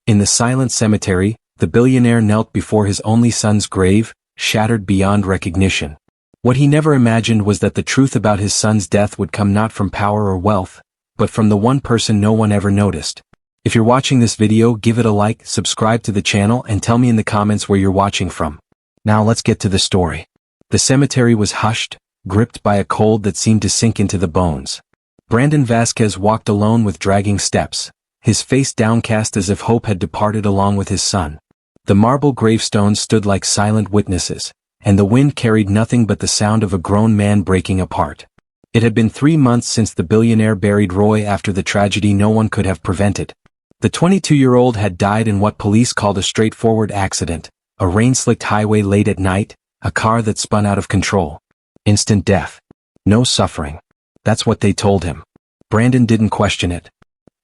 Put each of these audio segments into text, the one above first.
In the silent cemetery, the billionaire knelt before his only son's grave, shattered beyond recognition. What he never imagined was that the truth about his son's death would come not from power or wealth, but from the one person no one ever noticed. If you're watching this video, give it a like, subscribe to the channel, and tell me in the comments where you're watching from. Now let's get to the story. The cemetery was hushed, gripped by a cold that seemed to sink into the bones. Brandon Vasquez walked alone with dragging steps, his face downcast as if hope had departed along with his son. The marble gravestones stood like silent witnesses, and the wind carried nothing but the sound of a grown man breaking apart. It had been 3 months since the billionaire buried Roy after the tragedy no one could have prevented. The 22-year-old had died in what police called a straightforward accident, a rain-slicked highway late at night, a car that spun out of control. Instant death. No suffering. That's what they told him. Brandon didn't question it.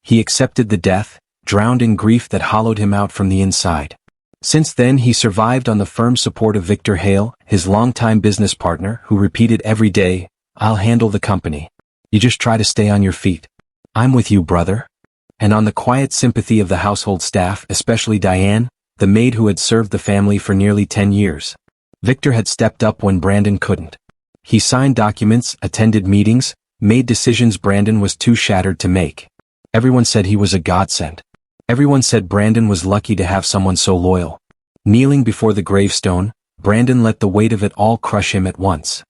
He accepted the death, drowned in grief that hollowed him out from the inside. Since then he survived on the firm support of Victor Hale, his longtime business partner, who repeated every day, "I'll handle the company. You just try to stay on your feet. I'm with you, brother." And on the quiet sympathy of the household staff, especially Diane, the maid who had served the family for nearly 10 years. Victor had stepped up when Brandon couldn't. He signed documents, attended meetings, made decisions Brandon was too shattered to make. Everyone said he was a godsend. Everyone said Brandon was lucky to have someone so loyal. Kneeling before the gravestone, Brandon let the weight of it all crush him at once.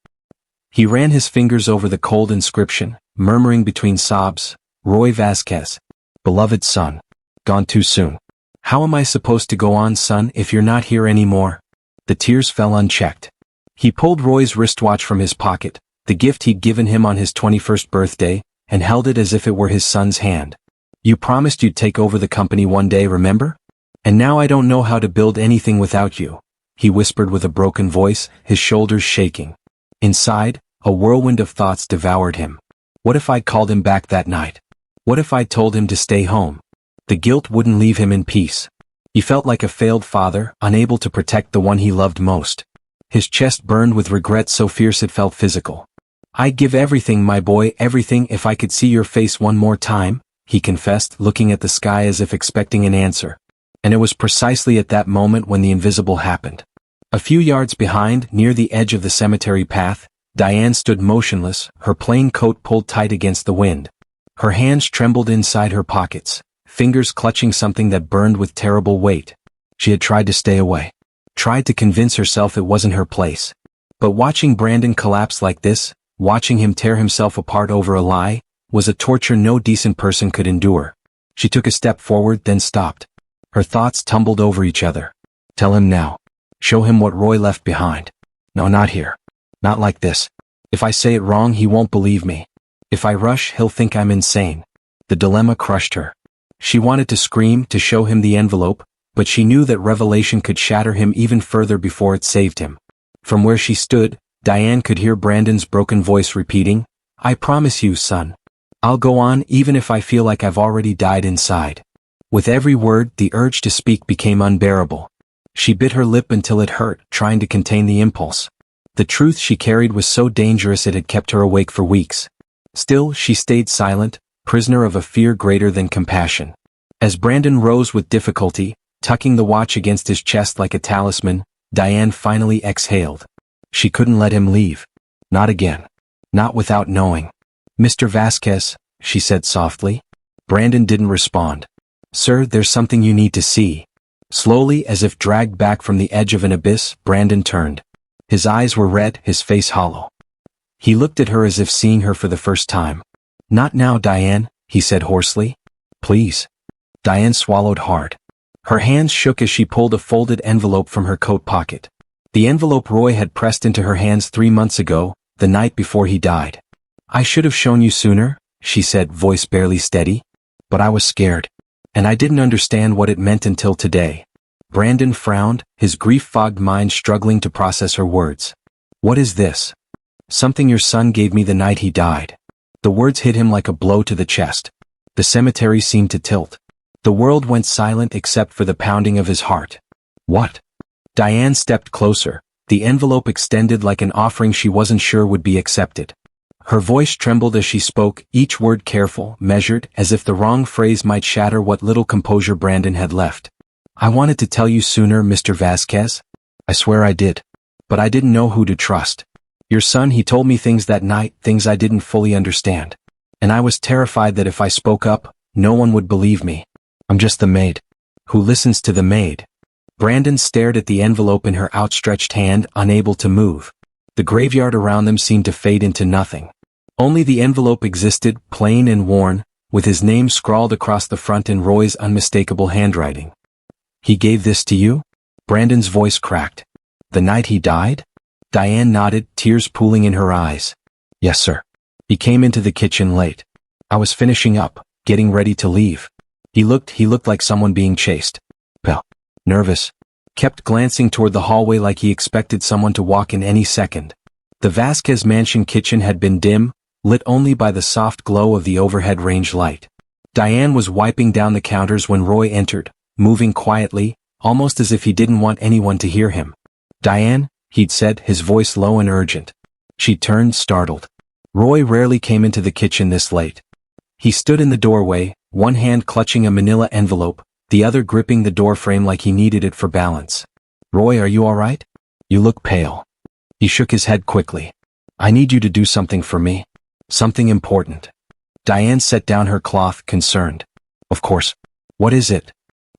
He ran his fingers over the cold inscription, murmuring between sobs, "Roy Vasquez, beloved son, gone too soon. How am I supposed to go on, son, if you're not here anymore?" The tears fell unchecked. He pulled Roy's wristwatch from his pocket, the gift he'd given him on his 21st birthday, and held it as if it were his son's hand. "You promised you'd take over the company one day, remember? And now I don't know how to build anything without you," he whispered with a broken voice, his shoulders shaking. Inside, a whirlwind of thoughts devoured him. What if I'd called him back that night? What if I'd told him to stay home? The guilt wouldn't leave him in peace. He felt like a failed father, unable to protect the one he loved most. His chest burned with regret so fierce it felt physical. "I'd give everything, my boy, everything, if I could see your face one more time," he confessed, looking at the sky as if expecting an answer. And it was precisely at that moment when the invisible happened. A few yards behind, near the edge of the cemetery path, Diane stood motionless, her plain coat pulled tight against the wind. Her hands trembled inside her pockets, fingers clutching something that burned with terrible weight. She had tried to stay away. Tried to convince herself it wasn't her place. But watching Brandon collapse like this, watching him tear himself apart over a lie, was a torture no decent person could endure. She took a step forward, then stopped. Her thoughts tumbled over each other. Tell him now. Show him what Roy left behind. No, not here. Not like this. If I say it wrong, he won't believe me. If I rush, he'll think I'm insane. The dilemma crushed her. She wanted to scream, to show him the envelope, but she knew that revelation could shatter him even further before it saved him. From where she stood, Diane could hear Brandon's broken voice repeating, "I promise you, son. I'll go on even if I feel like I've already died inside." With every word, the urge to speak became unbearable. She bit her lip until it hurt, trying to contain the impulse. The truth she carried was so dangerous it had kept her awake for weeks. Still, she stayed silent, prisoner of a fear greater than compassion. As Brandon rose with difficulty, tucking the watch against his chest like a talisman, Diane finally exhaled. She couldn't let him leave. Not again. Not without knowing. "Mr. Vasquez," she said softly. Brandon didn't respond. "Sir, there's something you need to see." Slowly, as if dragged back from the edge of an abyss, Brandon turned. His eyes were red, his face hollow. He looked at her as if seeing her for the first time. "Not now, Diane," he said hoarsely. "Please." Diane swallowed hard. Her hands shook as she pulled a folded envelope from her coat pocket. The envelope Roy had pressed into her hands 3 months ago, the night before he died. "I should have shown you sooner," she said, voice barely steady. "But I was scared. And I didn't understand what it meant until today." Brandon frowned, his grief-fogged mind struggling to process her words. "What is this?" "Something your son gave me the night he died." The words hit him like a blow to the chest. The cemetery seemed to tilt. The world went silent except for the pounding of his heart. "What?" Diane stepped closer, the envelope extended like an offering she wasn't sure would be accepted. Her voice trembled as she spoke, each word careful, measured, as if the wrong phrase might shatter what little composure Brandon had left. I wanted to tell you sooner, Mr. Vasquez. I swear I did. But I didn't know who to trust. Your son, he told me things that night, things I didn't fully understand. And I was terrified that if I spoke up, no one would believe me. I'm just the maid. Who listens to the maid? Brandon stared at the envelope in her outstretched hand, unable to move. The graveyard around them seemed to fade into nothing. Only the envelope existed, plain and worn, with his name scrawled across the front in Roy's unmistakable handwriting. He gave this to you? Brandon's voice cracked. The night he died? Diane nodded, tears pooling in her eyes. Yes, sir. He came into the kitchen late. I was finishing up, getting ready to leave. He looked like someone being chased. Pale. Nervous. Kept glancing toward the hallway like he expected someone to walk in any second. The Vasquez mansion kitchen had been dim, lit only by the soft glow of the overhead range light. Diane was wiping down the counters when Roy entered, moving quietly, almost as if he didn't want anyone to hear him. Diane, he'd said, his voice low and urgent. She turned, startled. Roy rarely came into the kitchen this late. He stood in the doorway, one hand clutching a manila envelope, the other gripping the doorframe like he needed it for balance. Roy, are you all right? You look pale. He shook his head quickly. I need you to do something for me. Something important. Diane set down her cloth, concerned. Of course. What is it?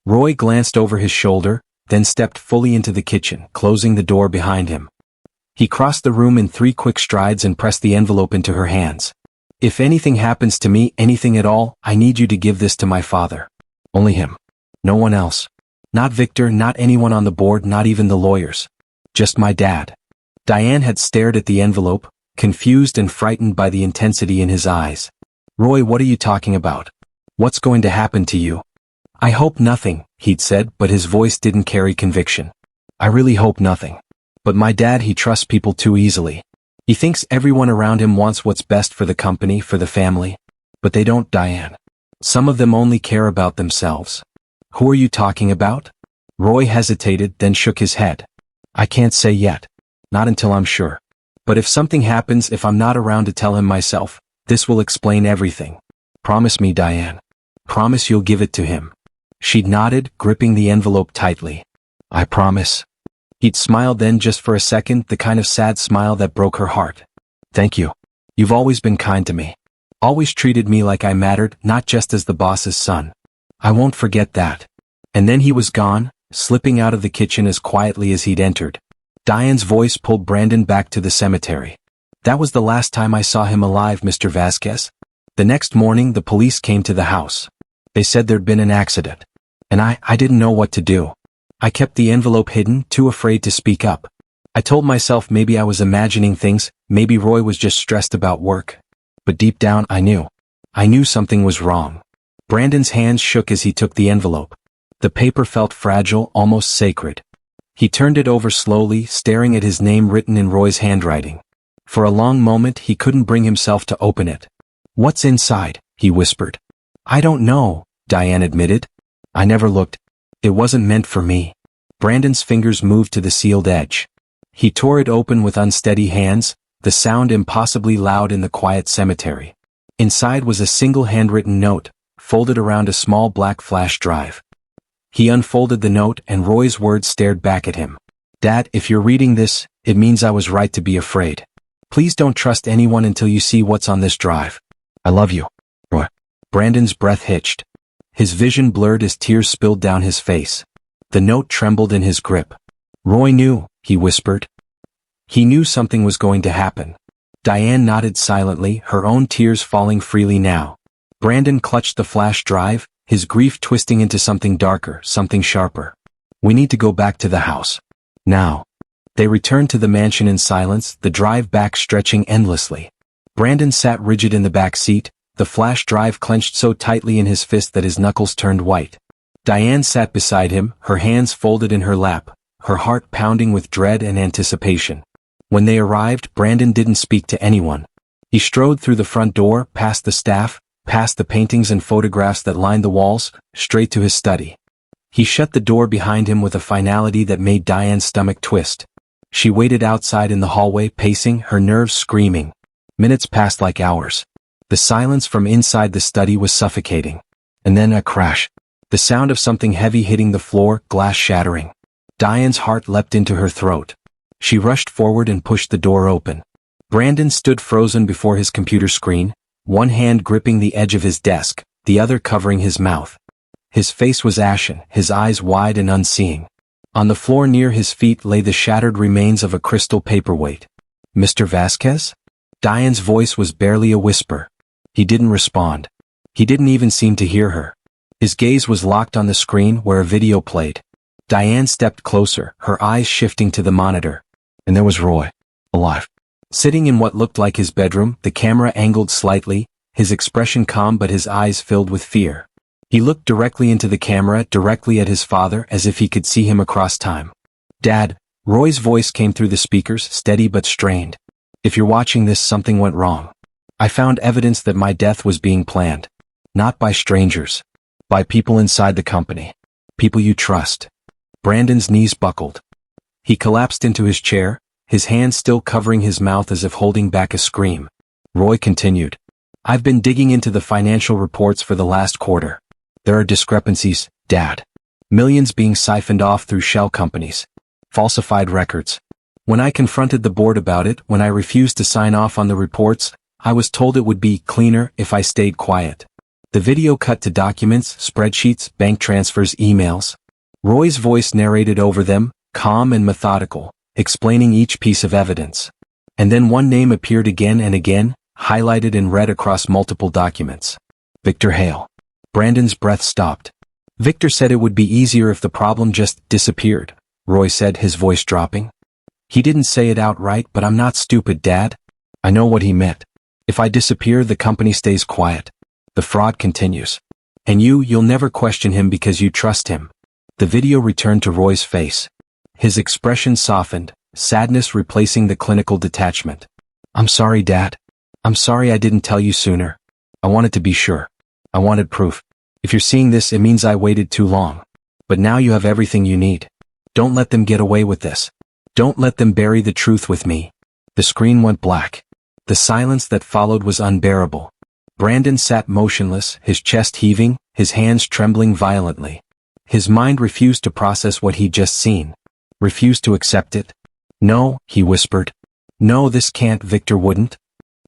Roy glanced over his shoulder, then stepped fully into the kitchen, closing the door behind him. He crossed the room in 3 quick strides and pressed the envelope into her hands. If anything happens to me, anything at all, I need you to give this to my father. Only him. No one else. Not Victor, not anyone on the board, not even the lawyers. Just my dad. Diane had stared at the envelope, confused and frightened by the intensity in his eyes. Roy, what are you talking about? What's going to happen to you? I hope nothing, he'd said, but his voice didn't carry conviction. I really hope nothing. But my dad, he trusts people too easily. He thinks everyone around him wants what's best for the company, for the family. But they don't, Diane. Some of them only care about themselves. Who are you talking about? Roy hesitated, then shook his head. I can't say yet. Not until I'm sure. But if something happens, if I'm not around to tell him myself, this will explain everything. Promise me, Diane. Promise you'll give it to him. She'd nodded, gripping the envelope tightly. I promise. He'd smiled then just for a second, the kind of sad smile that broke her heart. Thank you. You've always been kind to me. Always treated me like I mattered, not just as the boss's son. I won't forget that. And then he was gone, slipping out of the kitchen as quietly as he'd entered. Diane's voice pulled Brandon back to the cemetery. That was the last time I saw him alive, Mr. Vasquez. The next morning, the police came to the house. They said there'd been an accident. And I didn't know what to do. I kept the envelope hidden, too afraid to speak up. I told myself maybe I was imagining things, maybe Roy was just stressed about work. But deep down, I knew. I knew something was wrong. Brandon's hands shook as he took the envelope. The paper felt fragile, almost sacred. He turned it over slowly, staring at his name written in Roy's handwriting. For a long moment, he couldn't bring himself to open it. What's inside? He whispered. I don't know, Diane admitted. I never looked. It wasn't meant for me. Brandon's fingers moved to the sealed edge. He tore it open with unsteady hands, the sound impossibly loud in the quiet cemetery. Inside was a single handwritten note, folded around a small black flash drive. He unfolded the note and Roy's words stared back at him. Dad, if you're reading this, it means I was right to be afraid. Please don't trust anyone until you see what's on this drive. I love you, Roy. Brandon's breath hitched. His vision blurred as tears spilled down his face. The note trembled in his grip. Roy knew, he whispered. He knew something was going to happen. Diane nodded silently, her own tears falling freely now. Brandon clutched the flash drive, his grief twisting into something darker, something sharper. We need to go back to the house. Now. They returned to the mansion in silence, the drive back stretching endlessly. Brandon sat rigid in the back seat, the flash drive clenched so tightly in his fist that his knuckles turned white. Diane sat beside him, her hands folded in her lap, her heart pounding with dread and anticipation. When they arrived, Brandon didn't speak to anyone. He strode through the front door, past the staff, past the paintings and photographs that lined the walls, straight to his study. He shut the door behind him with a finality that made Diane's stomach twist. She waited outside in the hallway, pacing, her nerves screaming. Minutes passed like hours. The silence from inside the study was suffocating. And then a crash. The sound of something heavy hitting the floor, glass shattering. Diane's heart leapt into her throat. She rushed forward and pushed the door open. Brandon stood frozen before his computer screen, one hand gripping the edge of his desk, the other covering his mouth. His face was ashen, his eyes wide and unseeing. On the floor near his feet lay the shattered remains of a crystal paperweight. "Mr. Vasquez?" Diane's voice was barely a whisper. He didn't respond. He didn't even seem to hear her. His gaze was locked on the screen where a video played. Diane stepped closer, her eyes shifting to the monitor. And there was Roy, alive. Sitting in what looked like his bedroom, the camera angled slightly, his expression calm but his eyes filled with fear. He looked directly into the camera, directly at his father, as if he could see him across time. "Dad," Roy's voice came through the speakers, steady but strained. "If you're watching this, something went wrong. I found evidence that my death was being planned. Not by strangers. By people inside the company. People you trust." Brandon's knees buckled. He collapsed into his chair, his hand still covering his mouth as if holding back a scream. Roy continued. "I've been digging into the financial reports for the last quarter. There are discrepancies, Dad. Millions being siphoned off through shell companies. Falsified records. When I confronted the board about it, when I refused to sign off on the reports, I was told it would be cleaner if I stayed quiet." The video cut to documents, spreadsheets, bank transfers, emails. Roy's voice narrated over them, calm and methodical, explaining each piece of evidence. And then one name appeared again and again, highlighted in red across multiple documents. Victor Hale. Brandon's breath stopped. "Victor said it would be easier if the problem just disappeared," Roy said, his voice dropping. "He didn't say it outright, but I'm not stupid, Dad. I know what he meant. If I disappear, the company stays quiet. The fraud continues. And you'll never question him because you trust him." The video returned to Roy's face. His expression softened, sadness replacing the clinical detachment. "I'm sorry, Dad. I'm sorry I didn't tell you sooner. I wanted to be sure. I wanted proof. If you're seeing this, it means I waited too long. But now you have everything you need. Don't let them get away with this. Don't let them bury the truth with me." The screen went black. The silence that followed was unbearable. Brandon sat motionless, his chest heaving, his hands trembling violently. His mind refused to process what he'd just seen. Refused to accept it. "No," he whispered. "No, this can't." Victor wouldn't.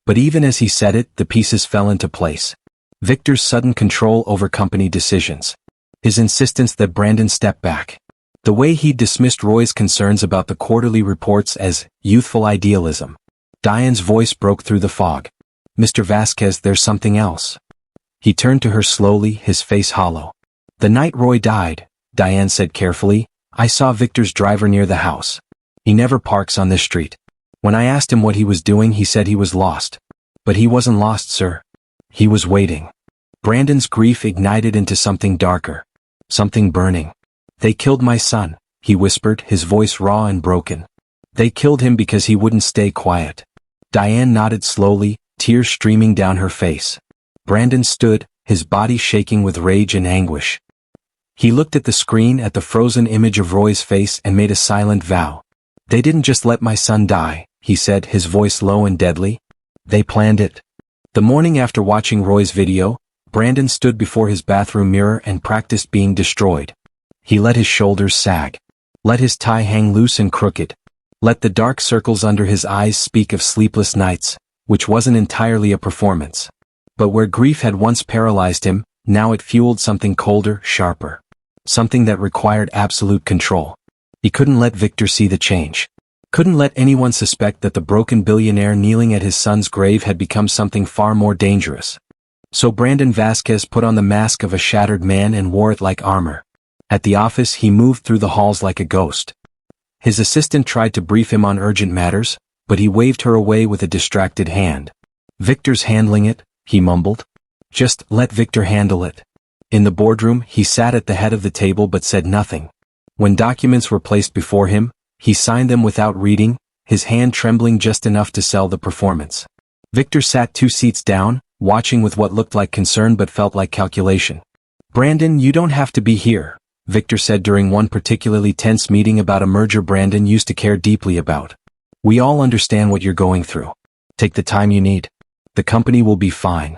But even as he said it, the pieces fell into place. Victor's sudden control over company decisions. His insistence that Brandon step back. The way he dismissed Roy's concerns about the quarterly reports as youthful idealism. Diane's voice broke through the fog. "Mr. Vasquez, there's something else." He turned to her slowly, his face hollow. "The night Roy died," Diane said carefully, "I saw Victor's driver near the house. He never parks on this street. When I asked him what he was doing, he said he was lost. But he wasn't lost, sir. He was waiting." Brandon's grief ignited into something darker. Something burning. "They killed my son," he whispered, his voice raw and broken. "They killed him because he wouldn't stay quiet." Diane nodded slowly, tears streaming down her face. Brandon stood, his body shaking with rage and anguish. He looked at the screen, at the frozen image of Roy's face, and made a silent vow. "They didn't just let my son die," he said, his voice low and deadly. "They planned it." The morning after watching Roy's video, Brandon stood before his bathroom mirror and practiced being destroyed. He let his shoulders sag. Let his tie hang loose and crooked. Let the dark circles under his eyes speak of sleepless nights, which wasn't entirely a performance. But where grief had once paralyzed him, now it fueled something colder, sharper. Something that required absolute control. He couldn't let Victor see the change. Couldn't let anyone suspect that the broken billionaire kneeling at his son's grave had become something far more dangerous. So Brandon Vasquez put on the mask of a shattered man and wore it like armor. At the office, he moved through the halls like a ghost. His assistant tried to brief him on urgent matters, but he waved her away with a distracted hand. "Victor's handling it," he mumbled. "Just let Victor handle it." In the boardroom, he sat at the head of the table but said nothing. When documents were placed before him, he signed them without reading, his hand trembling just enough to sell the performance. Victor sat 2 seats down, watching with what looked like concern but felt like calculation. "Brandon, you don't have to be here," Victor said during one particularly tense meeting about a merger Brandon used to care deeply about. "We all understand what you're going through. Take the time you need. The company will be fine.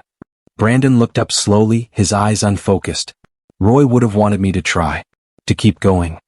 Brandon looked up slowly, his eyes unfocused. Roy would have wanted me to try. To keep going.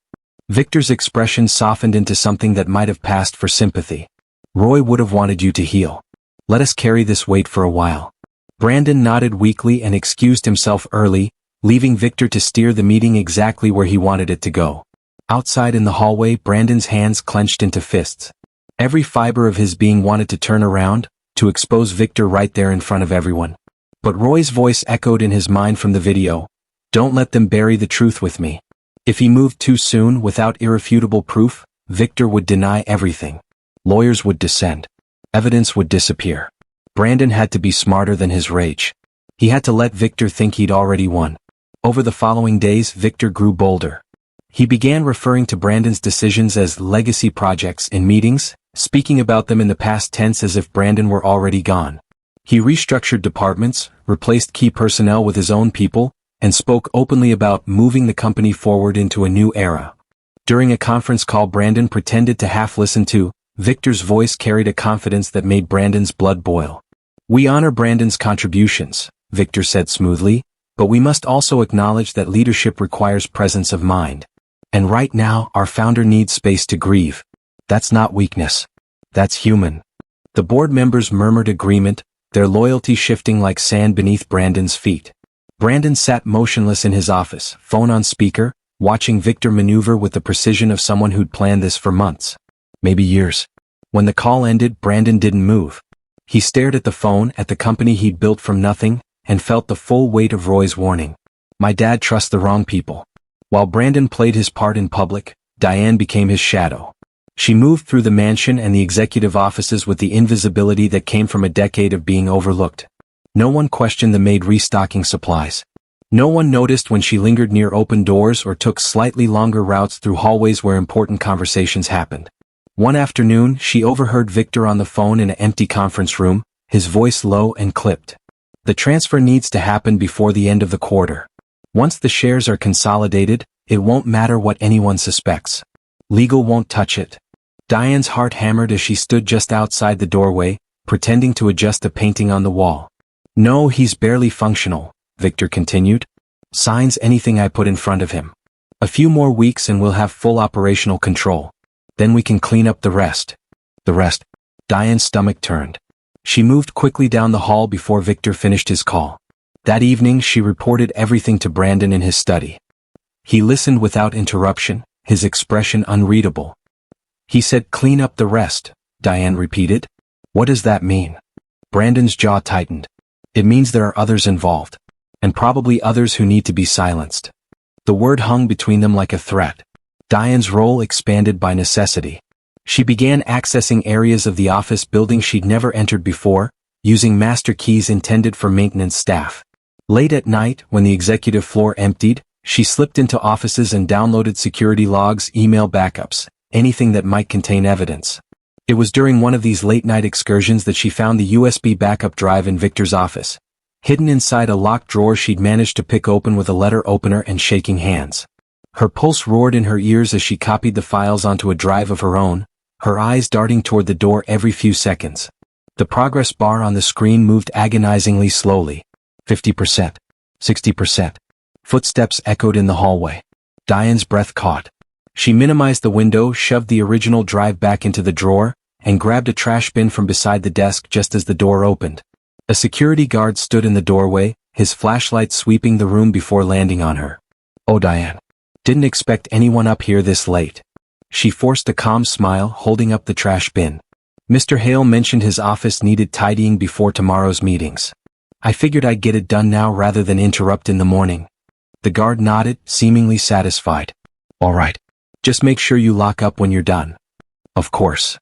Victor's expression softened into something that might have passed for sympathy. Roy would have wanted you to heal. Let us carry this weight for a while. Brandon nodded weakly and excused himself early, leaving Victor to steer the meeting exactly where he wanted it to go. Outside in the hallway, Brandon's hands clenched into fists. Every fiber of his being wanted to turn around, to expose Victor right there in front of everyone. But Roy's voice echoed in his mind from the video. Don't let them bury the truth with me. If he moved too soon without irrefutable proof, Victor would deny everything. Lawyers would descend. Evidence would disappear. Brandon had to be smarter than his rage. He had to let Victor think he'd already won. Over the following days, Victor grew bolder. He began referring to Brandon's decisions as legacy projects in meetings, speaking about them in the past tense as if Brandon were already gone. He restructured departments, replaced key personnel with his own people, and spoke openly about moving the company forward into a new era. During a conference call Brandon pretended to half listen to, Victor's voice carried a confidence that made Brandon's blood boil. We honor Brandon's contributions, Victor said smoothly, but we must also acknowledge that leadership requires presence of mind. And right now, our founder needs space to grieve. That's not weakness. That's human. The board members murmured agreement, their loyalty shifting like sand beneath Brandon's feet. Brandon sat motionless in his office, phone on speaker, watching Victor maneuver with the precision of someone who'd planned this for months. Maybe years. When the call ended, Brandon didn't move. He stared at the phone, at the company he'd built from nothing, and felt the full weight of Roy's warning. My dad trusts the wrong people. While Brandon played his part in public, Diane became his shadow. She moved through the mansion and the executive offices with the invisibility that came from a decade of being overlooked. No one questioned the maid restocking supplies. No one noticed when she lingered near open doors or took slightly longer routes through hallways where important conversations happened. One afternoon, she overheard Victor on the phone in an empty conference room, his voice low and clipped. The transfer needs to happen before the end of the quarter. Once the shares are consolidated, it won't matter what anyone suspects. Legal won't touch it. Diane's heart hammered as she stood just outside the doorway, pretending to adjust a painting on the wall. No, he's barely functional, Victor continued. Signs anything I put in front of him. A few more weeks and we'll have full operational control. Then we can clean up the rest. The rest. Diane's stomach turned. She moved quickly down the hall before Victor finished his call. That evening she reported everything to Brandon in his study. He listened without interruption, his expression unreadable. He said clean up the rest, Diane repeated. What does that mean? Brandon's jaw tightened. It means there are others involved. And probably others who need to be silenced. The word hung between them like a threat. Diane's role expanded by necessity. She began accessing areas of the office building she'd never entered before, using master keys intended for maintenance staff. Late at night, when the executive floor emptied, she slipped into offices and downloaded security logs, email backups, anything that might contain evidence. It was during one of these late-night excursions that she found the USB backup drive in Victor's office. Hidden inside a locked drawer she'd managed to pick open with a letter opener and shaking hands. Her pulse roared in her ears as she copied the files onto a drive of her own, her eyes darting toward the door every few seconds. The progress bar on the screen moved agonizingly slowly. 50%. 60%. Footsteps echoed in the hallway. Diane's breath caught. She minimized the window, shoved the original drive back into the drawer, and grabbed a trash bin from beside the desk just as the door opened. A security guard stood in the doorway, his flashlight sweeping the room before landing on her. Oh, Diane. Didn't expect anyone up here this late. She forced a calm smile, holding up the trash bin. Mr. Hale mentioned his office needed tidying before tomorrow's meetings. I figured I'd get it done now rather than interrupt in the morning. The guard nodded, seemingly satisfied. All right. Just make sure you lock up when you're done. Of course.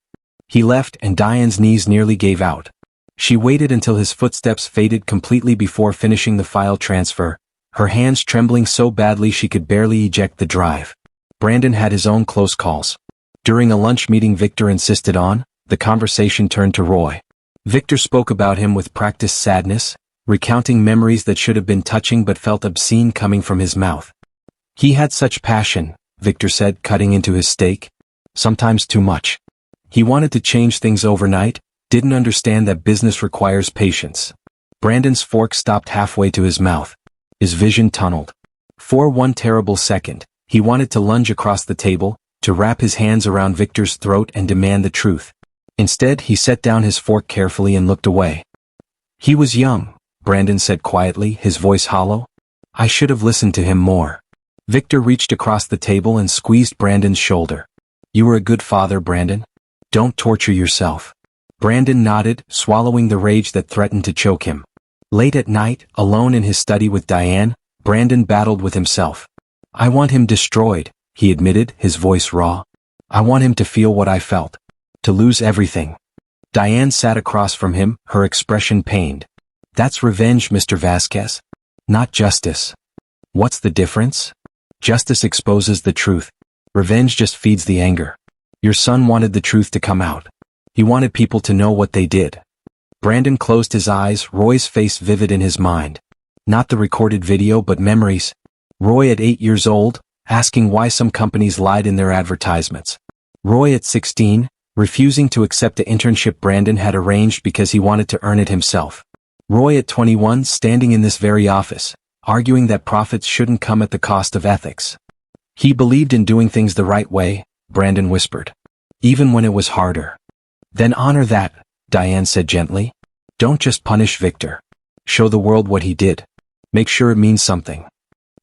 He left and Diane's knees nearly gave out. She waited until his footsteps faded completely before finishing the file transfer, her hands trembling so badly she could barely eject the drive. Brandon had his own close calls. During a lunch meeting Victor insisted on, the conversation turned to Roy. Victor spoke about him with practiced sadness, recounting memories that should have been touching but felt obscene coming from his mouth. He had such passion, Victor said, cutting into his steak. Sometimes too much. He wanted to change things overnight, Didn't understand that business requires patience. Brandon's fork stopped halfway to his mouth. His vision tunneled. For one terrible second, he wanted to lunge across the table, to wrap his hands around Victor's throat and demand the truth. Instead, he set down his fork carefully and looked away. He was young, Brandon said quietly, his voice hollow. I should have listened to him more. Victor reached across the table and squeezed Brandon's shoulder. You were a good father, Brandon. Don't torture yourself. Brandon nodded, swallowing the rage that threatened to choke him. Late at night, alone in his study with Diane, Brandon battled with himself. I want him destroyed, he admitted, his voice raw. I want him to feel what I felt. To lose everything. Diane sat across from him, her expression pained. That's revenge, Mr. Vasquez. Not justice. What's the difference? Justice exposes the truth. Revenge just feeds the anger. Your son wanted the truth to come out. He wanted people to know what they did. Brandon closed his eyes, Roy's face vivid in his mind. Not the recorded video but memories. Roy at 8 years old, asking why some companies lied in their advertisements. Roy at 16, refusing to accept the internship Brandon had arranged because he wanted to earn it himself. Roy at 21, standing in this very office, arguing that profits shouldn't come at the cost of ethics. He believed in doing things the right way, Brandon whispered. Even when it was harder. Then honor that, Diane said gently. Don't just punish Victor. Show the world what he did. Make sure it means something.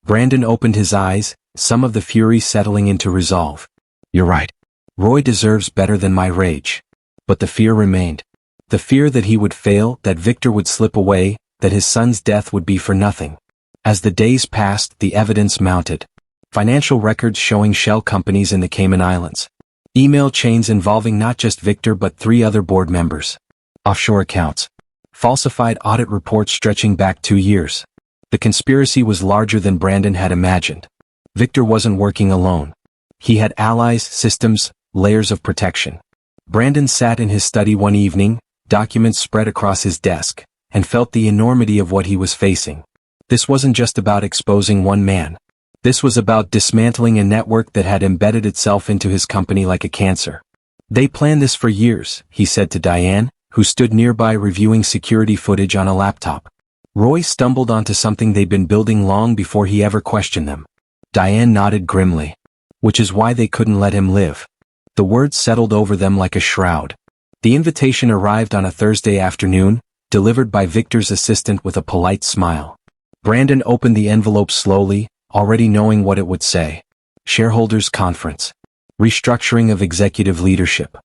Brandon opened his eyes, some of the fury settling into resolve. You're right. Roy deserves better than my rage. But the fear remained. The fear that he would fail, that Victor would slip away, that his son's death would be for nothing. As the days passed, the evidence mounted. Financial records showing shell companies in the Cayman Islands. Email chains involving not just Victor but 3 other board members. Offshore accounts. Falsified audit reports stretching back 2 years. The conspiracy was larger than Brandon had imagined. Victor wasn't working alone. He had allies, systems, layers of protection. Brandon sat in his study one evening, documents spread across his desk, and felt the enormity of what he was facing. This wasn't just about exposing one man. This was about dismantling a network that had embedded itself into his company like a cancer. They planned this for years, he said to Diane, who stood nearby reviewing security footage on a laptop. Roy stumbled onto something they'd been building long before he ever questioned them. Diane nodded grimly. Which is why they couldn't let him live. The words settled over them like a shroud. The invitation arrived on a Thursday afternoon, delivered by Victor's assistant with a polite smile. Brandon opened the envelope slowly, already knowing what it would say. Shareholders conference. Restructuring of executive leadership.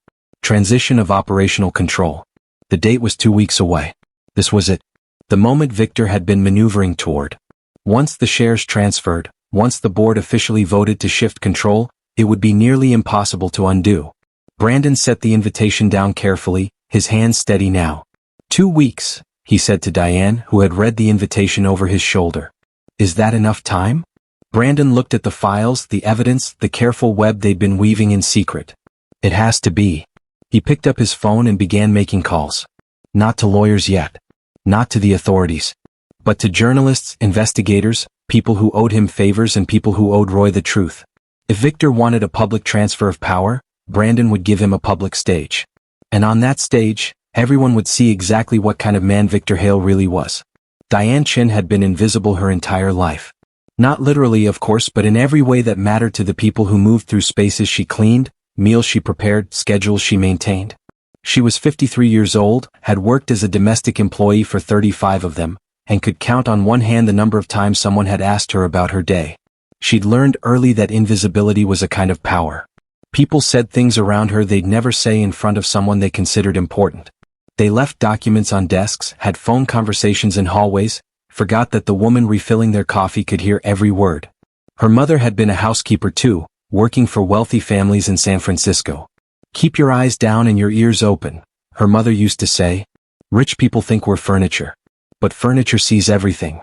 Transition of operational control. The date was 2 weeks away. This was it. The moment Victor had been maneuvering toward. Once the shares transferred, once the board officially voted to shift control, it would be nearly impossible to undo. Brandon set the invitation down carefully, his hands steady now. 2 weeks, he said to Diane, who had read the invitation over his shoulder. Is that enough time? Brandon looked at the files, the evidence, the careful web they'd been weaving in secret. It has to be. He picked up his phone and began making calls. Not to lawyers yet. Not to the authorities. But to journalists, investigators, people who owed him favors and people who owed Roy the truth. If Victor wanted a public transfer of power, Brandon would give him a public stage. And on that stage, everyone would see exactly what kind of man Victor Hale really was. Diane Chin had been invisible her entire life. Not literally, of course, but in every way that mattered to the people who moved through spaces she cleaned, meals she prepared, schedules she maintained. She was 53 years old, had worked as a domestic employee for 35 of them, and could count on one hand the number of times someone had asked her about her day. She'd learned early that invisibility was a kind of power. People said things around her they'd never say in front of someone they considered important. They left documents on desks, had phone conversations in hallways, forgot that the woman refilling their coffee could hear every word. Her mother had been a housekeeper too, working for wealthy families in San Francisco. Keep your eyes down and your ears open, her mother used to say. Rich people think we're furniture. But furniture sees everything.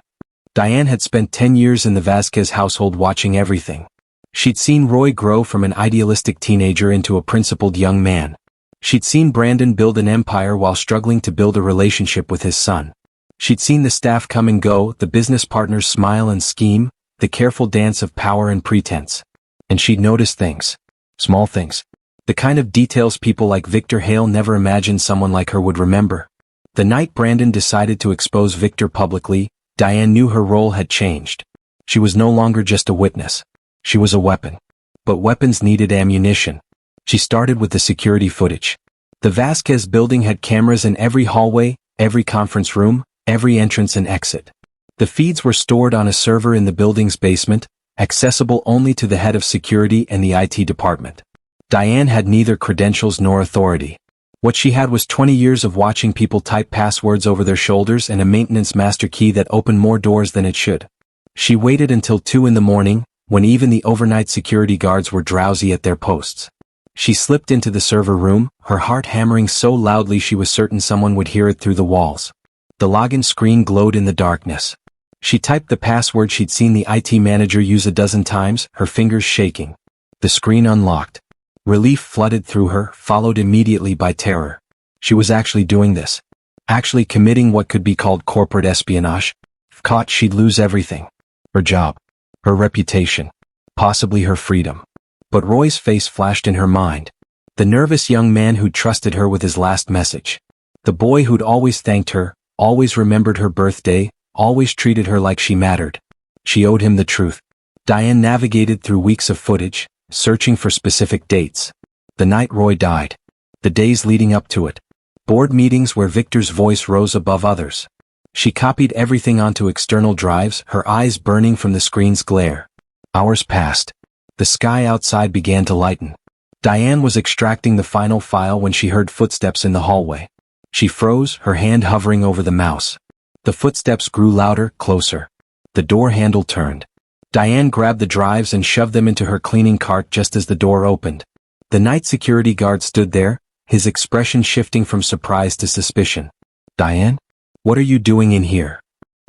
Diane had spent 10 years in the Vasquez household watching everything. She'd seen Roy grow from an idealistic teenager into a principled young man. She'd seen Brandon build an empire while struggling to build a relationship with his son. She'd seen the staff come and go, the business partners smile and scheme, the careful dance of power and pretense. And she'd noticed things. Small things. The kind of details people like Victor Hale never imagined someone like her would remember. The night Brandon decided to expose Victor publicly, Diane knew her role had changed. She was no longer just a witness. She was a weapon. But weapons needed ammunition. She started with the security footage. The Vasquez building had cameras in every hallway, every conference room, every entrance and exit. The feeds were stored on a server in the building's basement, accessible only to the head of security and the IT department. Diane had neither credentials nor authority. What she had was 20 years of watching people type passwords over their shoulders and a maintenance master key that opened more doors than it should. She waited until 2 in the morning, when even the overnight security guards were drowsy at their posts. She slipped into the server room, her heart hammering so loudly she was certain someone would hear it through the walls. The login screen glowed in the darkness. She typed the password she'd seen the IT manager use a dozen times, her fingers shaking. The screen unlocked. Relief flooded through her, followed immediately by terror. She was actually doing this. Actually committing what could be called corporate espionage. If caught, she'd lose everything. Her job. Her reputation. Possibly her freedom. But Roy's face flashed in her mind. The nervous young man who'd trusted her with his last message. The boy who'd always thanked her, always remembered her birthday, always treated her like she mattered. She owed him the truth. Diane navigated through weeks of footage, searching for specific dates. The night Roy died. The days leading up to it. Board meetings where Victor's voice rose above others. She copied everything onto external drives, her eyes burning from the screen's glare. Hours passed. The sky outside began to lighten. Diane was extracting the final file when she heard footsteps in the hallway. She froze, her hand hovering over the mouse. The footsteps grew louder, closer. The door handle turned. Diane grabbed the drives and shoved them into her cleaning cart just as the door opened. The night security guard stood there, his expression shifting from surprise to suspicion. "Diane? What are you doing in here?"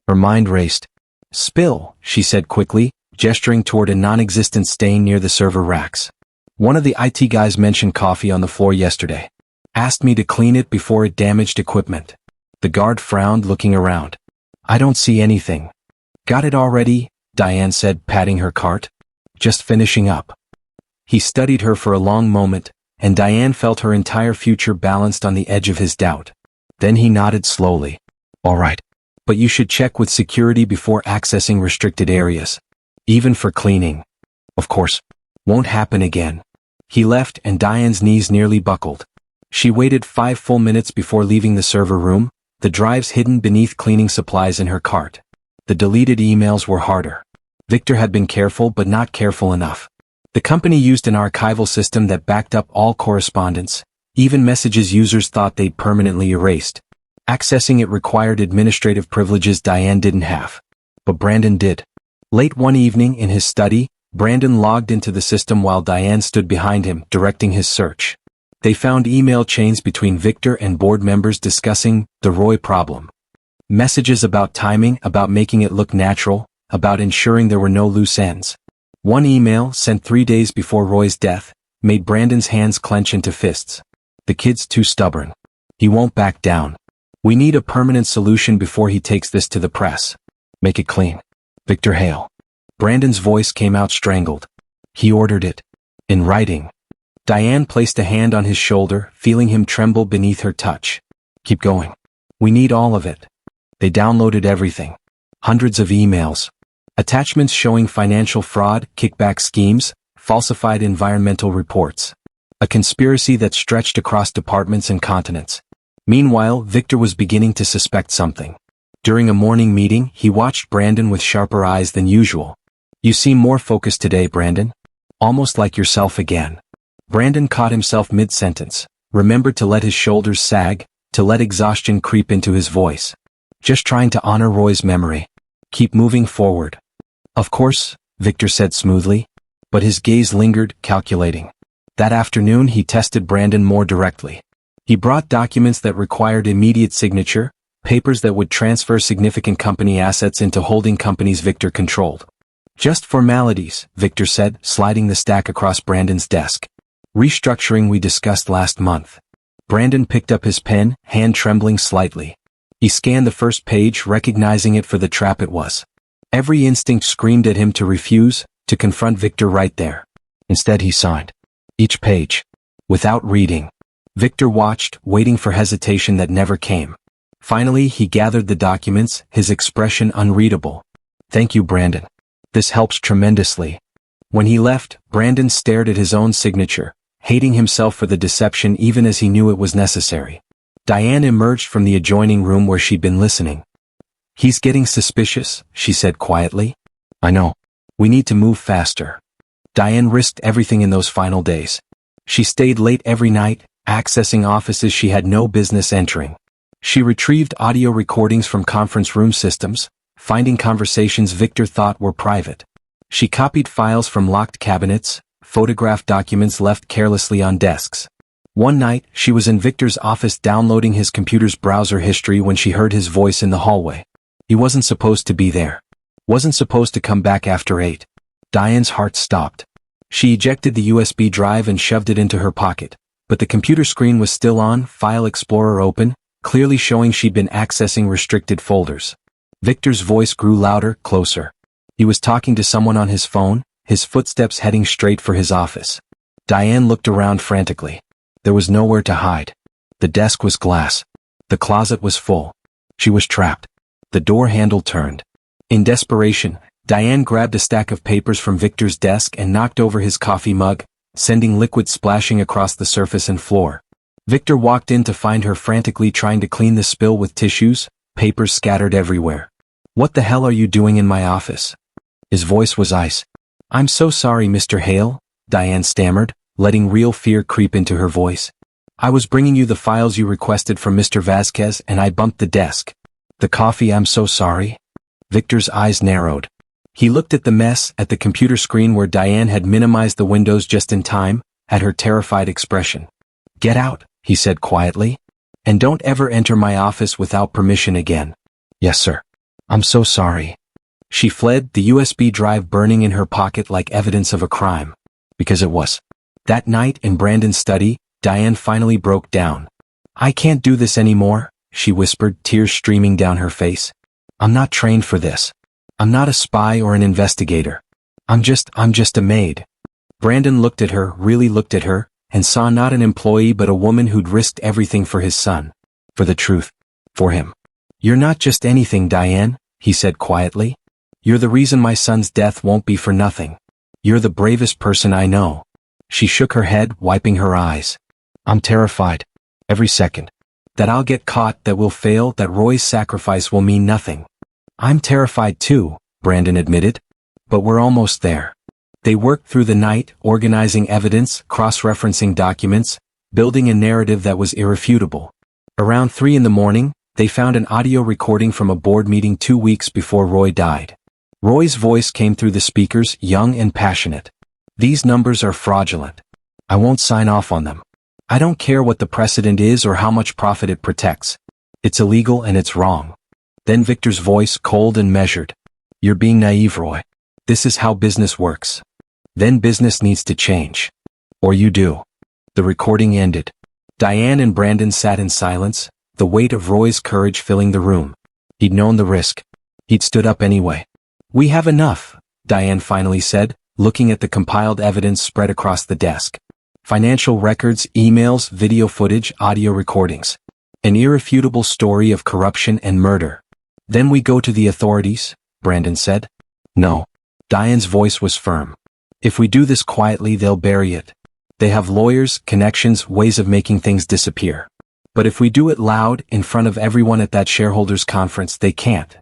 Her mind raced. "Spill," she said quickly, gesturing toward a non-existent stain near the server racks. "One of the IT guys mentioned coffee on the floor yesterday. Asked me to clean it before it damaged equipment." The guard frowned, looking around. "I don't see anything." "Got it already?" Diane said, patting her cart. "Just finishing up." He studied her for a long moment, and Diane felt her entire future balanced on the edge of his doubt. Then he nodded slowly. "All right. But you should check with security before accessing restricted areas. Even for cleaning. Of course. Won't happen again." He left, and Diane's knees nearly buckled. She waited 5 full minutes before leaving the server room, the drives hidden beneath cleaning supplies in her cart. The deleted emails were harder. Victor had been careful but not careful enough. The company used an archival system that backed up all correspondence, even messages users thought they'd permanently erased. Accessing it required administrative privileges Diane didn't have. But Brandon did. Late one evening in his study, Brandon logged into the system while Diane stood behind him, directing his search. They found email chains between Victor and board members discussing the Roy problem. Messages about timing, about making it look natural, about ensuring there were no loose ends. One email, sent 3 days before Roy's death, made Brandon's hands clench into fists. "The kid's too stubborn. He won't back down. We need a permanent solution before he takes this to the press. Make it clean. Victor Hale." Brandon's voice came out strangled. "He ordered it. In writing." Diane placed a hand on his shoulder, feeling him tremble beneath her touch. "Keep going. We need all of it." They downloaded everything. Hundreds of emails. Attachments showing financial fraud, kickback schemes, falsified environmental reports. A conspiracy that stretched across departments and continents. Meanwhile, Victor was beginning to suspect something. During a morning meeting, he watched Brandon with sharper eyes than usual. "You seem more focused today, Brandon. Almost like yourself again." Brandon caught himself mid-sentence, remembered to let his shoulders sag, to let exhaustion creep into his voice. "Just trying to honor Roy's memory. Keep moving forward." "Of course," Victor said smoothly. But his gaze lingered, calculating. That afternoon he tested Brandon more directly. He brought documents that required immediate signature, papers that would transfer significant company assets into holding companies Victor controlled. "Just formalities," Victor said, sliding the stack across Brandon's desk. "Restructuring we discussed last month." Brandon picked up his pen, hand trembling slightly. He scanned the first page, recognizing it for the trap it was. Every instinct screamed at him to refuse, to confront Victor right there. Instead he signed. Each page. Without reading. Victor watched, waiting for hesitation that never came. Finally, he gathered the documents, his expression unreadable. "Thank you, Brandon. This helps tremendously." When he left, Brandon stared at his own signature, hating himself for the deception even as he knew it was necessary. Diane emerged from the adjoining room where she'd been listening. "He's getting suspicious," she said quietly. "I know. We need to move faster." Diane risked everything in those final days. She stayed late every night, accessing offices she had no business entering. She retrieved audio recordings from conference room systems, finding conversations Victor thought were private. She copied files from locked cabinets, photographed documents left carelessly on desks. One night, she was in Victor's office downloading his computer's browser history when she heard his voice in the hallway. He wasn't supposed to be there. Wasn't supposed to come back after 8. Diane's heart stopped. She ejected the USB drive and shoved it into her pocket, but the computer screen was still on, File Explorer open, clearly showing she'd been accessing restricted folders. Victor's voice grew louder, closer. He was talking to someone on his phone, his footsteps heading straight for his office. Diane looked around frantically. There was nowhere to hide. The desk was glass. The closet was full. She was trapped. The door handle turned. In desperation, Diane grabbed a stack of papers from Victor's desk and knocked over his coffee mug, sending liquid splashing across the surface and floor. Victor walked in to find her frantically trying to clean the spill with tissues, papers scattered everywhere. "What the hell are you doing in my office?" His voice was ice. "I'm so sorry, Mr. Hale," Diane stammered, letting real fear creep into her voice. "I was bringing you the files you requested from Mr. Vasquez and I bumped the desk." "The coffee, I'm so sorry." Victor's eyes narrowed. He looked at the mess, at the computer screen where Diane had minimized the windows just in time, at her terrified expression. "Get out," he said quietly. "And don't ever enter my office without permission again." "Yes, sir. I'm so sorry." She fled, the USB drive burning in her pocket like evidence of a crime. Because it was. That night in Brandon's study, Diane finally broke down. "I can't do this anymore," she whispered, tears streaming down her face. "I'm not trained for this. I'm not a spy or an investigator. I'm just a maid." Brandon looked at her, really looked at her, and saw not an employee but a woman who'd risked everything for his son. For the truth. For him. "You're not just anything, Diane," he said quietly. "You're the reason my son's death won't be for nothing. You're the bravest person I know." She shook her head, wiping her eyes. "I'm terrified. Every second. That I'll get caught, that we'll fail, that Roy's sacrifice will mean nothing." "I'm terrified too," Brandon admitted. "But we're almost there." They worked through the night, organizing evidence, cross-referencing documents, building a narrative that was irrefutable. Around 3 in the morning, they found an audio recording from a board meeting 2 weeks before Roy died. Roy's voice came through the speakers, young and passionate. "These numbers are fraudulent. I won't sign off on them. I don't care what the precedent is or how much profit it protects. It's illegal and it's wrong." Then Victor's voice, cold and measured. "You're being naive, Roy. This is how business works. Then business needs to change. Or you do." The recording ended. Diane and Brandon sat in silence, the weight of Roy's courage filling the room. He'd known the risk. He'd stood up anyway. "We have enough," Diane finally said, looking at the compiled evidence spread across the desk. Financial records, emails, video footage, audio recordings. An irrefutable story of corruption and murder. "Then we go to the authorities," Brandon said. "No." Diane's voice was firm. "If we do this quietly, they'll bury it. They have lawyers, connections, ways of making things disappear. But if we do it loud, in front of everyone at that shareholders conference, they can't."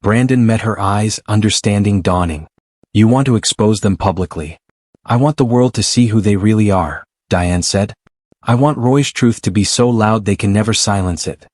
Brandon met her eyes, understanding dawning. "You want to expose them publicly." "I want the world to see who they really are," Diane said. "I want Roy's truth to be so loud they can never silence it."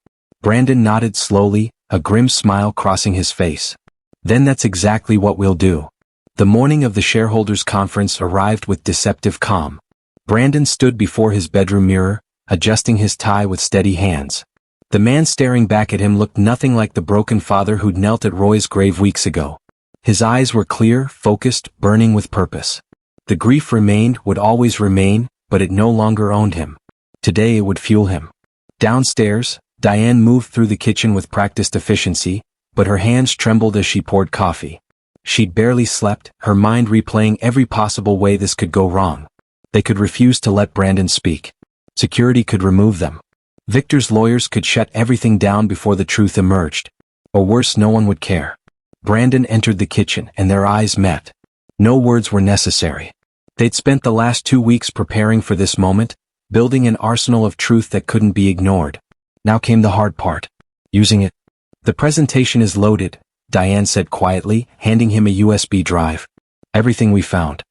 Brandon nodded slowly, a grim smile crossing his face. "Then that's exactly what we'll do." The morning of the shareholders' conference arrived with deceptive calm. Brandon stood before his bedroom mirror, adjusting his tie with steady hands. The man staring back at him looked nothing like the broken father who'd knelt at Roy's grave weeks ago. His eyes were clear, focused, burning with purpose. The grief remained, would always remain, but it no longer owned him. Today it would fuel him. Downstairs, Diane moved through the kitchen with practiced efficiency, but her hands trembled as she poured coffee. She'd barely slept, her mind replaying every possible way this could go wrong. They could refuse to let Brandon speak. Security could remove them. Victor's lawyers could shut everything down before the truth emerged. Or worse, no one would care. Brandon entered the kitchen and their eyes met. No words were necessary. They'd spent the last 2 weeks preparing for this moment, building an arsenal of truth that couldn't be ignored. Now came the hard part. Using it. The presentation is loaded, Diane said quietly, handing him a USB drive. Everything we found.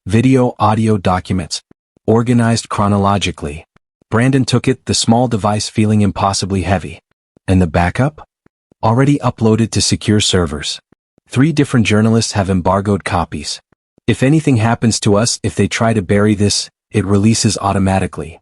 Video, audio, documents. Organized chronologically. Brandon took it, the small device feeling impossibly heavy. And the backup? Already uploaded to secure servers. 3 different journalists have embargoed copies. If anything happens to us, if they try to bury this, it releases automatically.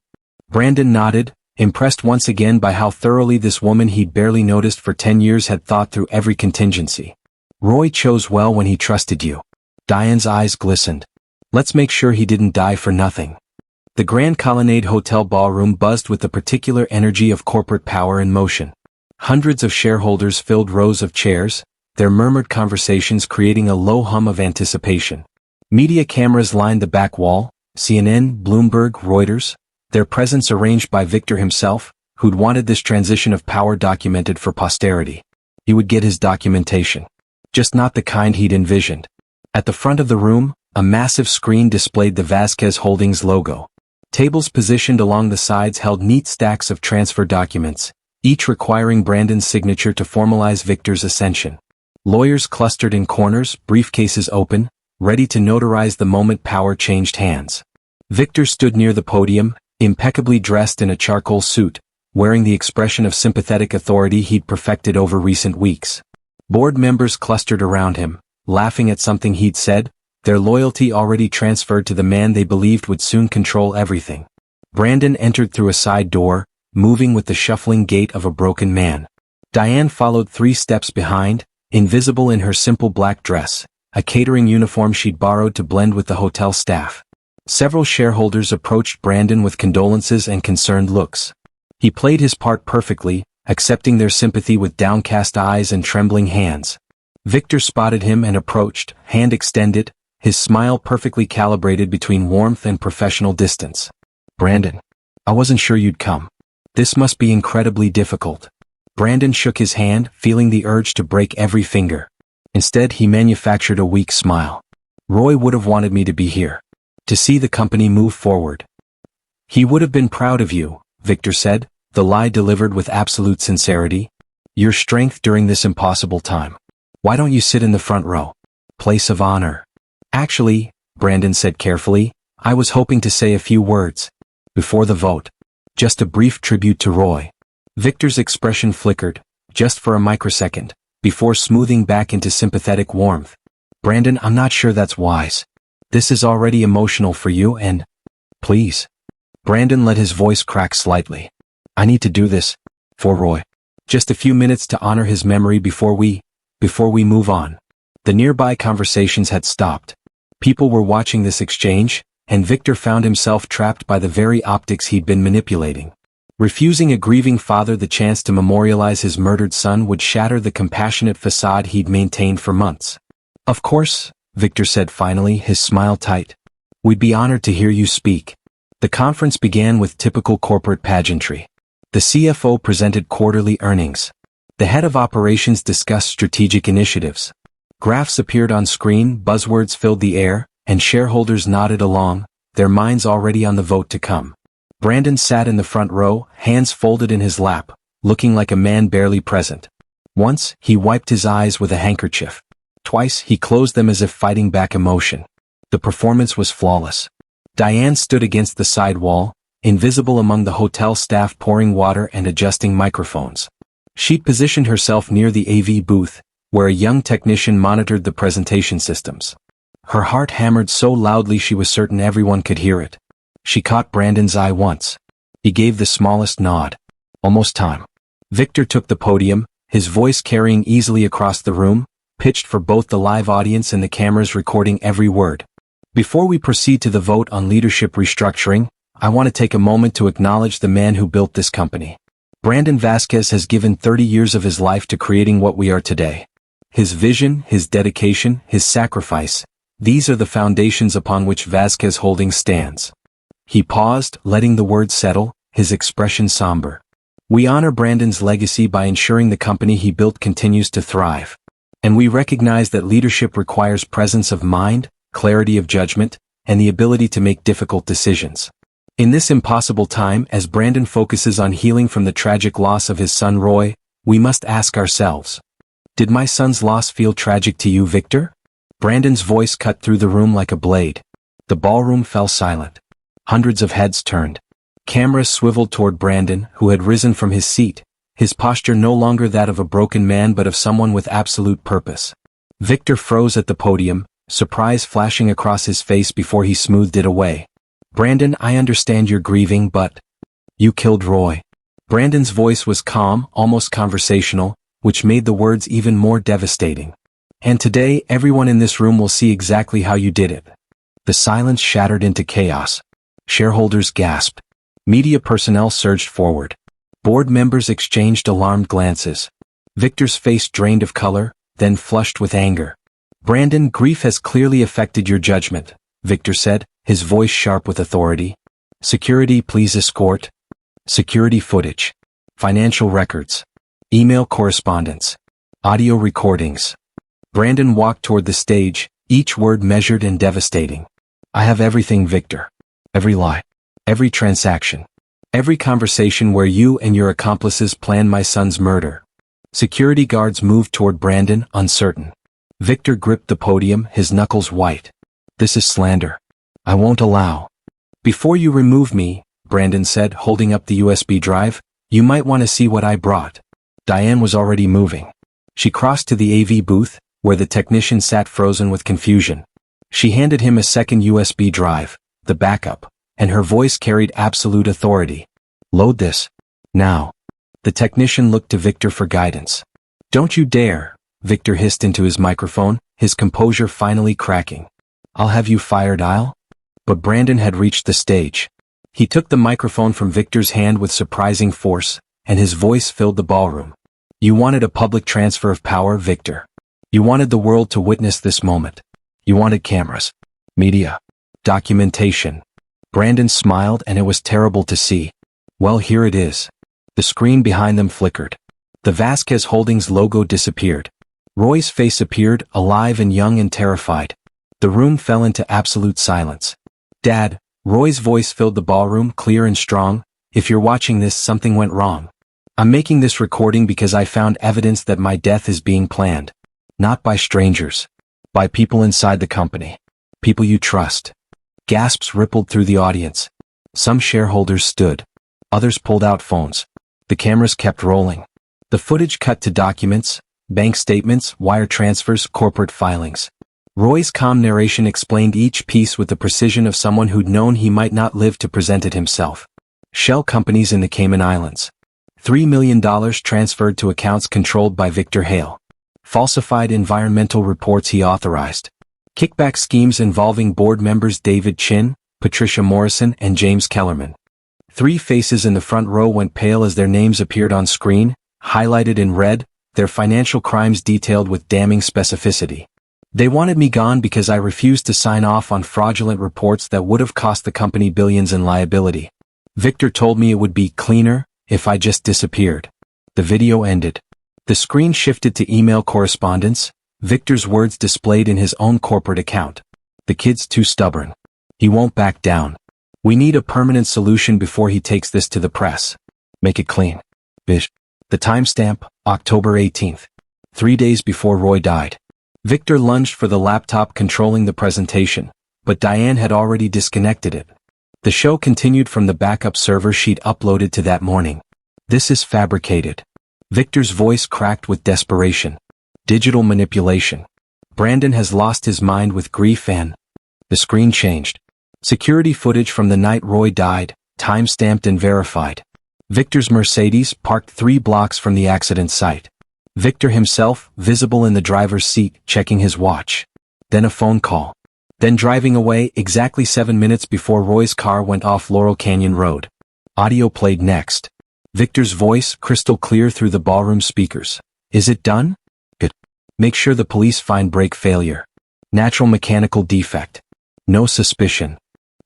Brandon nodded, impressed once again by how thoroughly this woman he'd barely noticed for 10 years had thought through every contingency. Roy chose well when he trusted you. Diane's eyes glistened. Let's make sure he didn't die for nothing. The Grand Colonnade Hotel ballroom buzzed with the particular energy of corporate power in motion. Hundreds of shareholders filled rows of chairs, their murmured conversations creating a low hum of anticipation. Media cameras lined the back wall, CNN, Bloomberg, Reuters, their presence arranged by Victor himself, who'd wanted this transition of power documented for posterity. He would get his documentation. Just not the kind he'd envisioned. At the front of the room, a massive screen displayed the Vasquez Holdings logo. Tables positioned along the sides held neat stacks of transfer documents, each requiring Brandon's signature to formalize Victor's ascension. Lawyers clustered in corners, briefcases open, ready to notarize the moment power changed hands. Victor stood near the podium, impeccably dressed in a charcoal suit, wearing the expression of sympathetic authority he'd perfected over recent weeks. Board members clustered around him, laughing at something he'd said, their loyalty already transferred to the man they believed would soon control everything. Brandon entered through a side door, moving with the shuffling gait of a broken man. Diane followed 3 steps behind, invisible in her simple black dress, a catering uniform she'd borrowed to blend with the hotel staff. Several shareholders approached Brandon with condolences and concerned looks. He played his part perfectly, accepting their sympathy with downcast eyes and trembling hands. Victor spotted him and approached, hand extended, his smile perfectly calibrated between warmth and professional distance. Brandon, I wasn't sure you'd come. This must be incredibly difficult. Brandon shook his hand, feeling the urge to break every finger. Instead, he manufactured a weak smile. Roy would have wanted me to be here. To see the company move forward. He would have been proud of you, Victor said, the lie delivered with absolute sincerity. Your strength during this impossible time. Why don't you sit in the front row? Place of honor. Actually, Brandon said carefully, I was hoping to say a few words. Before the vote. Just a brief tribute to Roy. Victor's expression flickered, just for a microsecond, before smoothing back into sympathetic warmth. Brandon, I'm not sure that's wise. This is already emotional for you and... Please. Brandon let his voice crack slightly. I need to do this. For Roy. Just a few minutes to honor his memory before we move on. The nearby conversations had stopped. People were watching this exchange, and Victor found himself trapped by the very optics he'd been manipulating. Refusing a grieving father the chance to memorialize his murdered son would shatter the compassionate facade he'd maintained for months. Of course, Victor said finally, his smile tight. We'd be honored to hear you speak. The conference began with typical corporate pageantry. The CFO presented quarterly earnings. The head of operations discussed strategic initiatives. Graphs appeared on screen, buzzwords filled the air, and shareholders nodded along, their minds already on the vote to come. Brandon sat in the front row, hands folded in his lap, looking like a man barely present. Once, he wiped his eyes with a handkerchief. Twice, he closed them as if fighting back emotion. The performance was flawless. Diane stood against the side wall, invisible among the hotel staff pouring water and adjusting microphones. She'd positioned herself near the AV booth, where a young technician monitored the presentation systems. Her heart hammered so loudly she was certain everyone could hear it. She caught Brandon's eye once. He gave the smallest nod. Almost time. Victor took the podium, his voice carrying easily across the room, pitched for both the live audience and the cameras recording every word. Before we proceed to the vote on leadership restructuring, I want to take a moment to acknowledge the man who built this company. Brandon Vasquez has given 30 years of his life to creating what we are today. His vision, his dedication, his sacrifice, these are the foundations upon which Vasquez Holdings stands. He paused, letting the words settle, his expression somber. We honor Brandon's legacy by ensuring the company he built continues to thrive. And we recognize that leadership requires presence of mind, clarity of judgment, and the ability to make difficult decisions. In this impossible time, as Brandon focuses on healing from the tragic loss of his son Roy, we must ask ourselves, did my son's loss feel tragic to you, Victor? Brandon's voice cut through the room like a blade. The ballroom fell silent. Hundreds of heads turned. Cameras swiveled toward Brandon, who had risen from his seat, his posture no longer that of a broken man but of someone with absolute purpose. Victor froze at the podium, surprise flashing across his face before he smoothed it away. Brandon, I understand you're grieving, but you killed Roy. Brandon's voice was calm, almost conversational, which made the words even more devastating. And today, everyone in this room will see exactly how you did it. The silence shattered into chaos. Shareholders gasped. Media personnel surged forward. Board members exchanged alarmed glances. Victor's face drained of color, then flushed with anger. Brandon, grief has clearly affected your judgment, Victor said, his voice sharp with authority. Security, please escort. Security footage. Financial records. Email correspondence. Audio recordings. Brandon walked toward the stage, each word measured and devastating. I have everything, Victor. Every lie. Every transaction. Every conversation where you and your accomplices planned my son's murder. Security guards moved toward Brandon, uncertain. Victor gripped the podium, his knuckles white. This is slander. I won't allow. Before you remove me, Brandon said, holding up the USB drive, you might want to see what I brought. Diane was already moving. She crossed to the AV booth, where the technician sat frozen with confusion. She handed him a second USB drive, the backup, and her voice carried absolute authority. Load this. Now. The technician looked to Victor for guidance. Don't you dare, Victor hissed into his microphone, his composure finally cracking. I'll have you fired, But Brandon had reached the stage. He took the microphone from Victor's hand with surprising force, and his voice filled the ballroom. You wanted a public transfer of power, Victor. You wanted the world to witness this moment. You wanted cameras, media, documentation. Brandon smiled, and it was terrible to see. Well, here it is. The screen behind them flickered. The Vasquez Holdings logo disappeared. Roy's face appeared, alive and young and terrified. The room fell into absolute silence. Dad, Roy's voice filled the ballroom, clear and strong. If you're watching this, something went wrong. I'm making this recording because I found evidence that my death is being planned. Not by strangers. By people inside the company. People you trust. Gasps rippled through the audience. Some shareholders stood. Others pulled out phones. The cameras kept rolling. The footage cut to documents, bank statements, wire transfers, corporate filings. Roy's calm narration explained each piece with the precision of someone who'd known he might not live to present it himself. Shell companies in the Cayman Islands. $3 million transferred to accounts controlled by Victor Hale. Falsified environmental reports he authorized. Kickback schemes involving board members David Chin, Patricia Morrison, and James Kellerman. 3 faces in the front row went pale as their names appeared on screen, highlighted in red, their financial crimes detailed with damning specificity. They wanted me gone because I refused to sign off on fraudulent reports that would have cost the company billions in liability. Victor told me it would be cleaner if I just disappeared. The video ended. The screen shifted to email correspondence, Victor's words displayed in his own corporate account. The kid's too stubborn. He won't back down. We need a permanent solution before he takes this to the press. Make it clean. Bish. The timestamp, October 18th. 3 days before Roy died. Victor lunged for the laptop controlling the presentation, but Diane had already disconnected it. The show continued from the backup server she'd uploaded to that morning. This is fabricated. Victor's voice cracked with desperation. Digital manipulation. Brandon has lost his mind with grief and... The screen changed. Security footage from the night Roy died, time-stamped and verified. Victor's Mercedes parked 3 blocks from the accident site. Victor himself, visible in the driver's seat, checking his watch. Then a phone call. Then driving away exactly 7 minutes before Roy's car went off Laurel Canyon Road. Audio played next. Victor's voice, crystal clear through the ballroom speakers. Is it done? Good. Make sure the police find brake failure. Natural mechanical defect. No suspicion.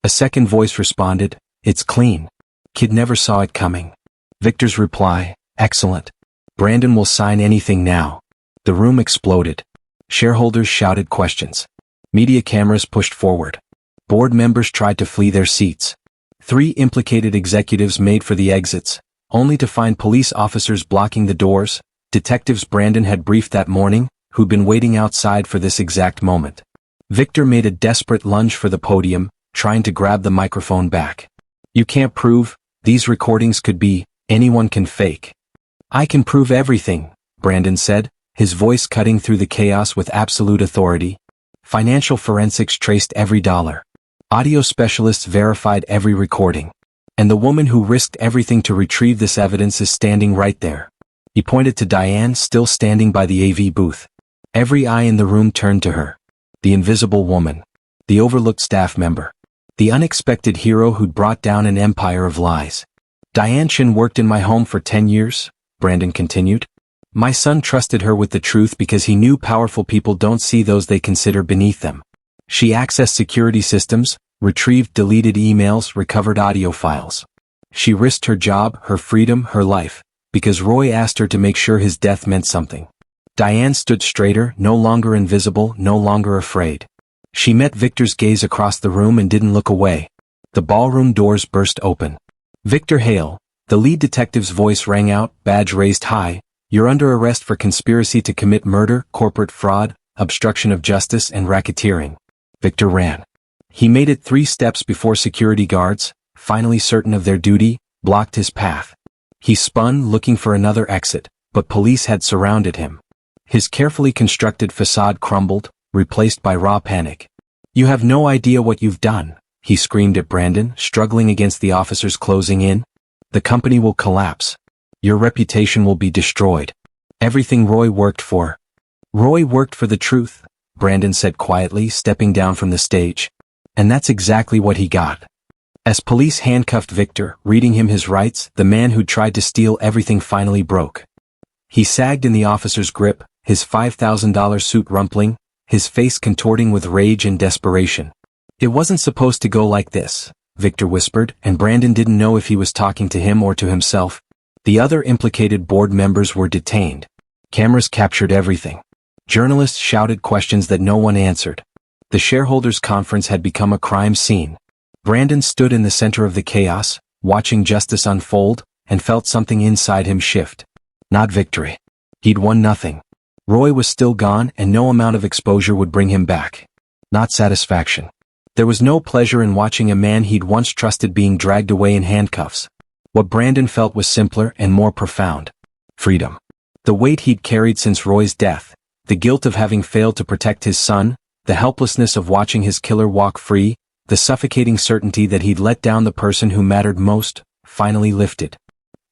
A second voice responded, "It's clean. Kid never saw it coming." Victor's reply, "Excellent. Brandon will sign anything now." The room exploded. Shareholders shouted questions. Media cameras pushed forward. Board members tried to flee their seats. 3 implicated executives made for the exits, only to find police officers blocking the doors, detectives Brandon had briefed that morning, who'd been waiting outside for this exact moment. Victor made a desperate lunge for the podium, trying to grab the microphone back. "You can't prove, these recordings could be, anyone can fake." "I can prove everything," Brandon said, his voice cutting through the chaos with absolute authority. Financial forensics traced every dollar. Audio specialists verified every recording. And the woman who risked everything to retrieve this evidence is standing right there. He pointed to Diane, still standing by the AV booth. Every eye in the room turned to her. The invisible woman. The overlooked staff member. The unexpected hero who'd brought down an empire of lies. "Diane Chin worked in my home for 10 years, Brandon continued. "My son trusted her with the truth because he knew powerful people don't see those they consider beneath them. She accessed security systems, retrieved deleted emails, recovered audio files. She risked her job, her freedom, her life, because Roy asked her to make sure his death meant something." Diane stood straighter, no longer invisible, no longer afraid. She met Victor's gaze across the room and didn't look away. The ballroom doors burst open. "Victor Hale," the lead detective's voice rang out, badge raised high, "you're under arrest for conspiracy to commit murder, corporate fraud, obstruction of justice, and racketeering." Victor ran. He made it 3 steps before security guards, finally certain of their duty, blocked his path. He spun, looking for another exit, but police had surrounded him. His carefully constructed facade crumbled, replaced by raw panic. "You have no idea what you've done," he screamed at Brandon, struggling against the officers closing in. "The company will collapse. Your reputation will be destroyed. Everything Roy worked for." "Roy worked for the truth," Brandon said quietly, stepping down from the stage. "And that's exactly what he got." As police handcuffed Victor, reading him his rights, the man who'd tried to steal everything finally broke. He sagged in the officer's grip, his $5,000 suit rumpling, his face contorting with rage and desperation. "It wasn't supposed to go like this," Victor whispered, and Brandon didn't know if he was talking to him or to himself. The other implicated board members were detained. Cameras captured everything. Journalists shouted questions that no one answered. The shareholders' conference had become a crime scene. Brandon stood in the center of the chaos, watching justice unfold, and felt something inside him shift. Not victory. He'd won nothing. Roy was still gone, and no amount of exposure would bring him back. Not satisfaction. There was no pleasure in watching a man he'd once trusted being dragged away in handcuffs. What Brandon felt was simpler and more profound. Freedom. The weight he'd carried since Roy's death, the guilt of having failed to protect his son, the helplessness of watching his killer walk free, the suffocating certainty that he'd let down the person who mattered most, finally lifted.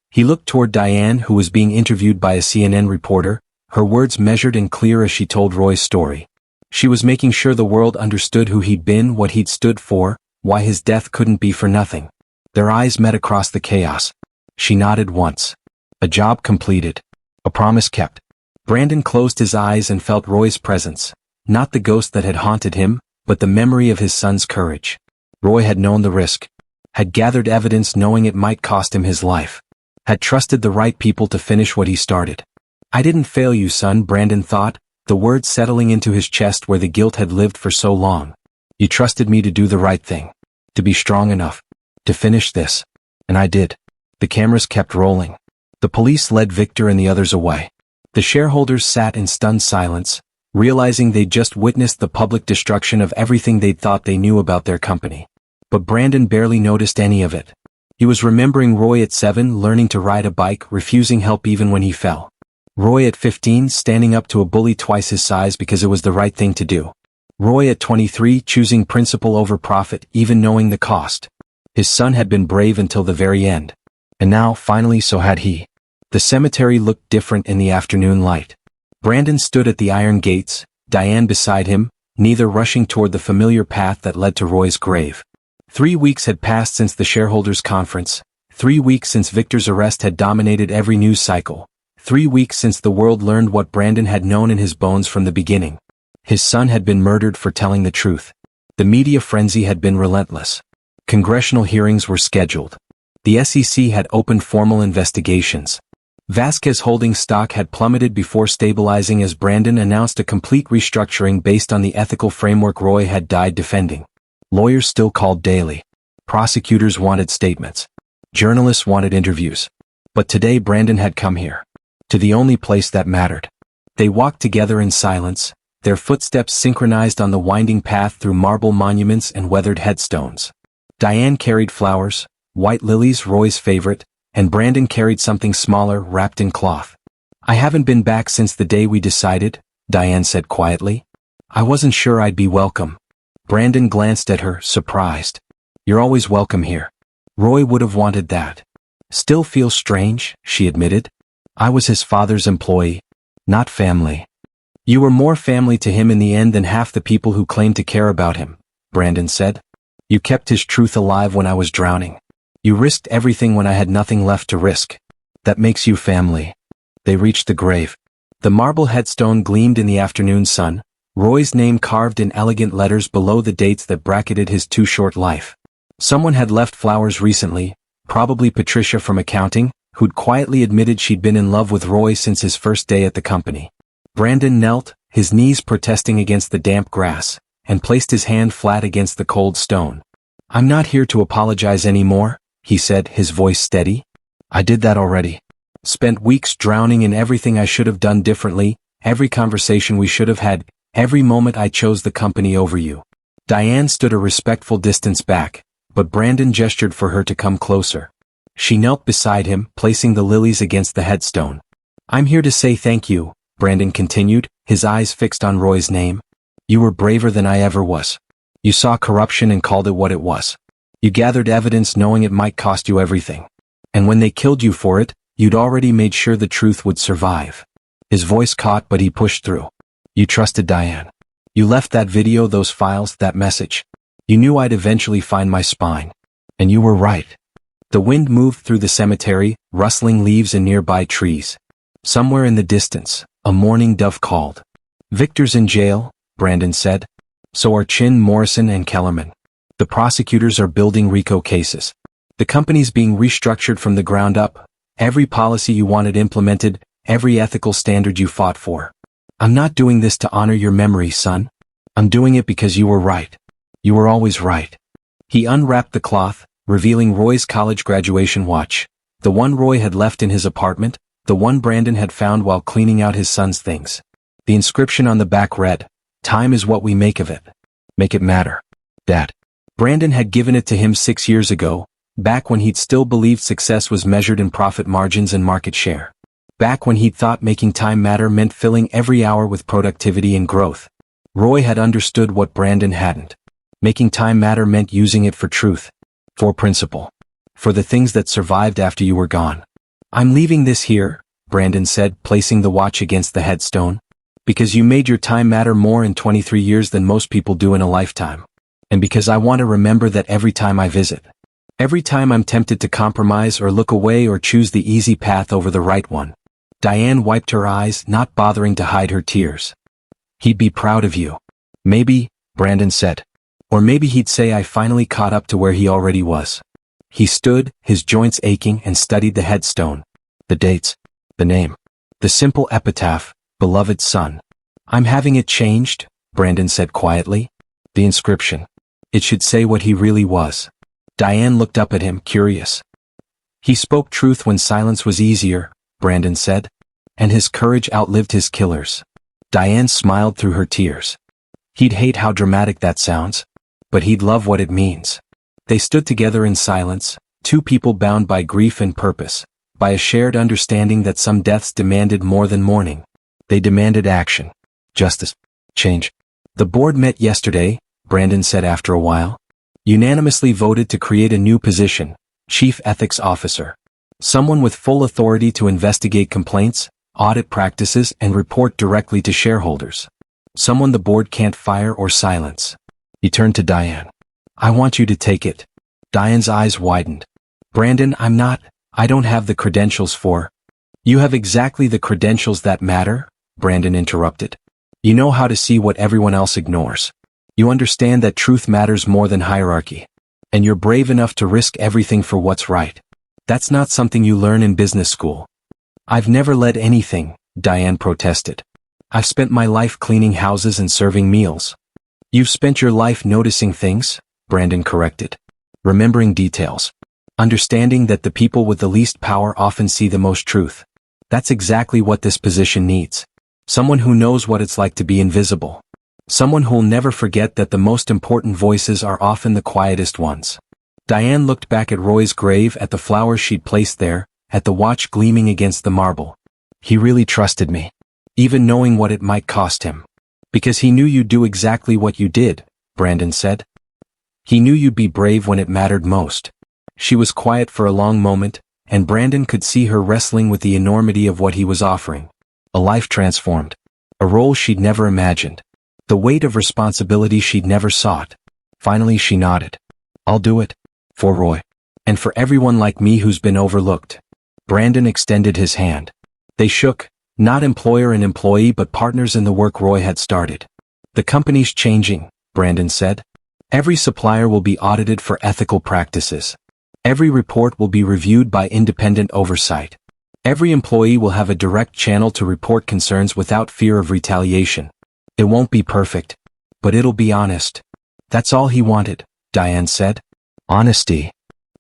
He looked toward Diane, who was being interviewed by a CNN reporter, her words measured and clear as she told Roy's story. She was making sure the world understood who he'd been, what he'd stood for, why his death couldn't be for nothing. Their eyes met across the chaos. She nodded once. A job completed. A promise kept. Brandon closed his eyes and felt Roy's presence, not the ghost that had haunted him, but the memory of his son's courage. Roy had known the risk. Had gathered evidence knowing it might cost him his life. Had trusted the right people to finish what he started. "I didn't fail you, son," Brandon thought, the words settling into his chest where the guilt had lived for so long. "You trusted me to do the right thing. To be strong enough. To finish this. And I did." The cameras kept rolling. The police led Victor and the others away. The shareholders sat in stunned silence, realizing they'd just witnessed the public destruction of everything they'd thought they knew about their company. But Brandon barely noticed any of it. He was remembering Roy at 7, learning to ride a bike, refusing help even when he fell. Roy at 15, standing up to a bully twice his size because it was the right thing to do. Roy at 23, choosing principle over profit, even knowing the cost. His son had been brave until the very end. And now, finally, so had he. The cemetery looked different in the afternoon light. Brandon stood at the iron gates, Diane beside him, neither rushing toward the familiar path that led to Roy's grave. 3 weeks had passed since the shareholders' conference. 3 weeks since Victor's arrest had dominated every news cycle. 3 weeks since the world learned what Brandon had known in his bones from the beginning. His son had been murdered for telling the truth. The media frenzy had been relentless. Congressional hearings were scheduled. The SEC had opened formal investigations. Vasquez Holdings stock had plummeted before stabilizing as Brandon announced a complete restructuring based on the ethical framework Roy had died defending. Lawyers still called daily. Prosecutors wanted statements. Journalists wanted interviews. But today Brandon had come here. To the only place that mattered. They walked together in silence, their footsteps synchronized on the winding path through marble monuments and weathered headstones. Diane carried flowers, white lilies, Roy's favorite, and Brandon carried something smaller, wrapped in cloth. "I haven't been back since the day we decided," Diane said quietly. "I wasn't sure I'd be welcome." Brandon glanced at her, surprised. "You're always welcome here." Roy would have wanted that. "Still feels strange," she admitted. "I was his father's employee, not family." "You were more family to him in the end than half the people who claim to care about him," Brandon said. "You kept his truth alive when I was drowning. You risked everything when I had nothing left to risk. That makes you family." They reached the grave. The marble headstone gleamed in the afternoon sun, Roy's name carved in elegant letters below the dates that bracketed his too short life. Someone had left flowers recently, probably Patricia from accounting, who'd quietly admitted she'd been in love with Roy since his first day at the company. Brandon knelt, his knees protesting against the damp grass, and placed his hand flat against the cold stone. "I'm not here to apologize anymore," he said, his voice steady. "I did that already. Spent weeks drowning in everything I should have done differently, every conversation we should have had, every moment I chose the company over you." Diane stood a respectful distance back, but Brandon gestured for her to come closer. She knelt beside him, placing the lilies against the headstone. "I'm here to say thank you," Brandon continued, his eyes fixed on Roy's name. "You were braver than I ever was. You saw corruption and called it what it was. You gathered evidence knowing it might cost you everything. And when they killed you for it, you'd already made sure the truth would survive." His voice caught, but he pushed through. "You trusted Diane. You left that video, those files, that message. You knew I'd eventually find my spine. And you were right." The wind moved through the cemetery, rustling leaves and nearby trees. Somewhere in the distance, a mourning dove called. "Victor's in jail," Brandon said. "So are Chin, Morrison, and Kellerman. The prosecutors are building RICO cases. The company's being restructured from the ground up, every policy you wanted implemented, every ethical standard you fought for. I'm not doing this to honor your memory, son. I'm doing it because you were right. You were always right." He unwrapped the cloth, revealing Roy's college graduation watch, the one Roy had left in his apartment, the one Brandon had found while cleaning out his son's things. The inscription on the back read, "Time is what we make of it. Make it matter, Dad." Brandon had given it to him 6 years ago, back when he'd still believed success was measured in profit margins and market share. Back when he'd thought making time matter meant filling every hour with productivity and growth. Roy had understood what Brandon hadn't. Making time matter meant using it for truth, for principle, for the things that survived after you were gone. "I'm leaving this here," Brandon said, placing the watch against the headstone, "because you made your time matter more in 23 years than most people do in a lifetime. And because I want to remember that every time I visit. Every time I'm tempted to compromise or look away or choose the easy path over the right one." Diane wiped her eyes, not bothering to hide her tears. "He'd be proud of you." "Maybe," Brandon said. "Or maybe he'd say I finally caught up to where he already was." He stood, his joints aching, and studied the headstone. The dates. The name. The simple epitaph, "Beloved son." "I'm having it changed," Brandon said quietly. The inscription. It should say what he really was. Diane looked up at him, curious. "He spoke truth when silence was easier," Brandon said. "And his courage outlived his killers." Diane smiled through her tears. "He'd hate how dramatic that sounds. But he'd love what it means." They stood together in silence, two people bound by grief and purpose, by a shared understanding that some deaths demanded more than mourning. They demanded action. Justice. Change. "The board met yesterday," Brandon said after a while. "Unanimously voted to create a new position, Chief Ethics Officer. Someone with full authority to investigate complaints, audit practices, and report directly to shareholders. Someone the board can't fire or silence." He turned to Diane. "I want you to take it." Diane's eyes widened. "Brandon, I don't have the credentials for." "You have exactly the credentials that matter," Brandon interrupted. "You know how to see what everyone else ignores. You understand that truth matters more than hierarchy. And you're brave enough to risk everything for what's right. That's not something you learn in business school. I've never led anything, Diane protested. I've spent my life cleaning houses and serving meals. You've spent your life noticing things, Brandon corrected. Remembering details. Understanding that the people with the least power often see the most truth. That's exactly what this position needs. Someone who knows what it's like to be invisible. Someone who'll never forget that the most important voices are often the quietest ones. Diane looked back at Roy's grave, at the flowers she'd placed there, at the watch gleaming against the marble. He really trusted me. Even knowing what it might cost him. Because he knew you'd do exactly what you did, Brandon said. He knew you'd be brave when it mattered most. She was quiet for a long moment, and Brandon could see her wrestling with the enormity of what he was offering. A life transformed. A role she'd never imagined. The weight of responsibility she'd never sought. Finally she nodded. I'll do it. For Roy. And for everyone like me who's been overlooked. Brandon extended his hand. They shook, not employer and employee but partners in the work Roy had started. The company's changing, Brandon said. Every supplier will be audited for ethical practices. Every report will be reviewed by independent oversight. Every employee will have a direct channel to report concerns without fear of retaliation. It won't be perfect, but it'll be honest. That's all he wanted, Diane said. Honesty.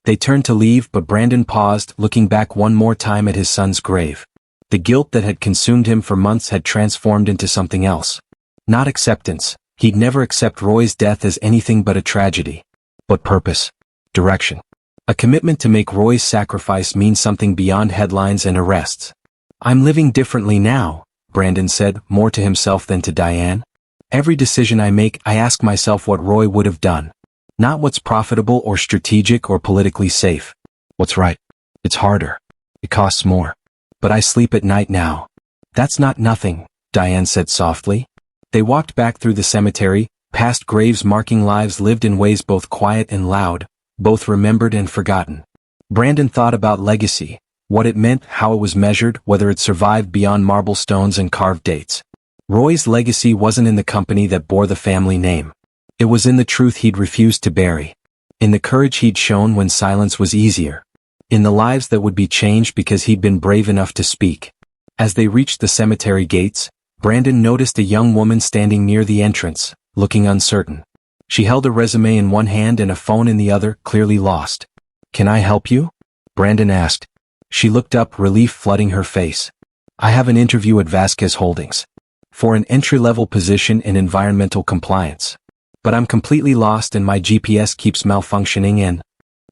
They turned to leave, but Brandon paused, looking back one more time at his son's grave. The guilt that had consumed him for months had transformed into something else. Not acceptance. He'd never accept Roy's death as anything but a tragedy. But purpose. Direction. A commitment to make Roy's sacrifice mean something beyond headlines and arrests. I'm living differently now, Brandon said, more to himself than to Diane. Every decision I make, I ask myself what Roy would have done. Not what's profitable or strategic or politically safe. What's right. It's harder. It costs more. But I sleep at night now. That's not nothing, Diane said softly. They walked back through the cemetery, past graves marking lives lived in ways both quiet and loud, both remembered and forgotten. Brandon thought about legacy, what it meant, how it was measured, whether it survived beyond marble stones and carved dates. Roy's legacy wasn't in the company that bore the family name. It was in the truth he'd refused to bury. In the courage he'd shown when silence was easier. In the lives that would be changed because he'd been brave enough to speak. As they reached the cemetery gates, Brandon noticed a young woman standing near the entrance, looking uncertain. She held a resume in one hand and a phone in the other, clearly lost. Can I help you? Brandon asked. She looked up, relief flooding her face. I have an interview at Vasquez Holdings. For an entry-level position in environmental compliance. But I'm completely lost and my GPS keeps malfunctioning and...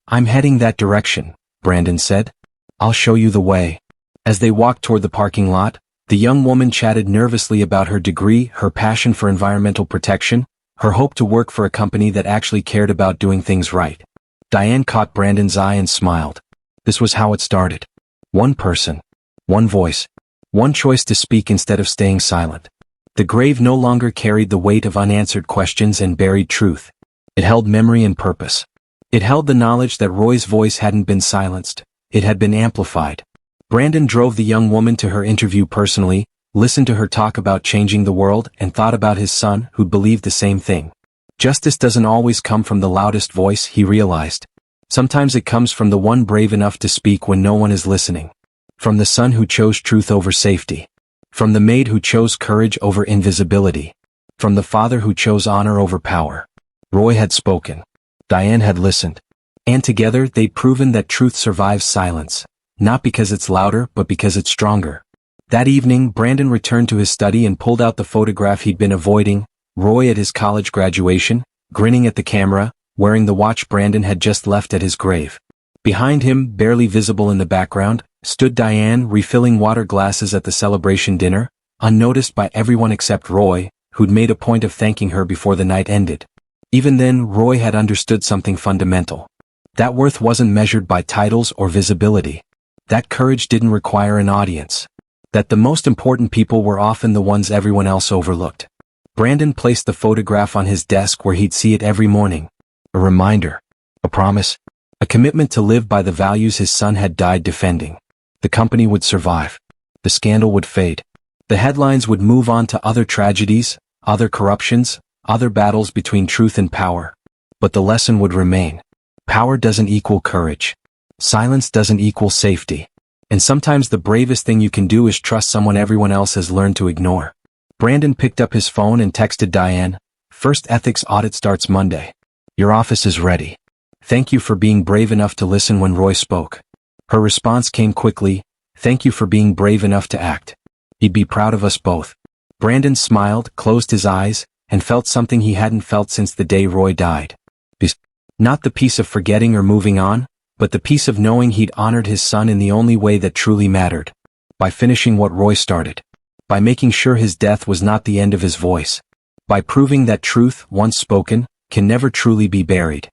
I'm heading that direction, Brandon said. I'll show you the way. As they walked toward the parking lot, the young woman chatted nervously about her degree, her passion for environmental protection, her hope to work for a company that actually cared about doing things right. Diane caught Brandon's eye and smiled. This was how it started. One person. One voice. One choice to speak instead of staying silent. The grave no longer carried the weight of unanswered questions and buried truth. It held memory and purpose. It held the knowledge that Roy's voice hadn't been silenced. It had been amplified. Brandon drove the young woman to her interview personally, listened to her talk about changing the world, and thought about his son, who'd believed the same thing. Justice doesn't always come from the loudest voice, he realized. Sometimes it comes from the one brave enough to speak when no one is listening. From the son who chose truth over safety. From the maid who chose courage over invisibility. From the father who chose honor over power. Roy had spoken. Diane had listened. And together they'd proven that truth survives silence. Not because it's louder, but because it's stronger. That evening, Brandon returned to his study and pulled out the photograph he'd been avoiding, Roy at his college graduation, grinning at the camera, wearing the watch Brandon had just left at his grave. Behind him, barely visible in the background, stood Diane refilling water glasses at the celebration dinner, unnoticed by everyone except Roy, who'd made a point of thanking her before the night ended. Even then, Roy had understood something fundamental. That worth wasn't measured by titles or visibility. That courage didn't require an audience. That the most important people were often the ones everyone else overlooked. Brandon placed the photograph on his desk where he'd see it every morning. A reminder. A promise. A commitment to live by the values his son had died defending. The company would survive. The scandal would fade. The headlines would move on to other tragedies, other corruptions, other battles between truth and power. But the lesson would remain. Power doesn't equal courage. Silence doesn't equal safety. And sometimes the bravest thing you can do is trust someone everyone else has learned to ignore. Brandon picked up his phone and texted Diane, "First ethics audit starts Monday. Your office is ready. Thank you for being brave enough to listen when Roy spoke." Her response came quickly, "Thank you for being brave enough to act. He'd be proud of us both." Brandon smiled, closed his eyes, and felt something he hadn't felt since the day Roy died. Not the peace of forgetting or moving on, but the peace of knowing he'd honored his son in the only way that truly mattered. By finishing what Roy started. By making sure his death was not the end of his voice. By proving that truth, once spoken, can never truly be buried.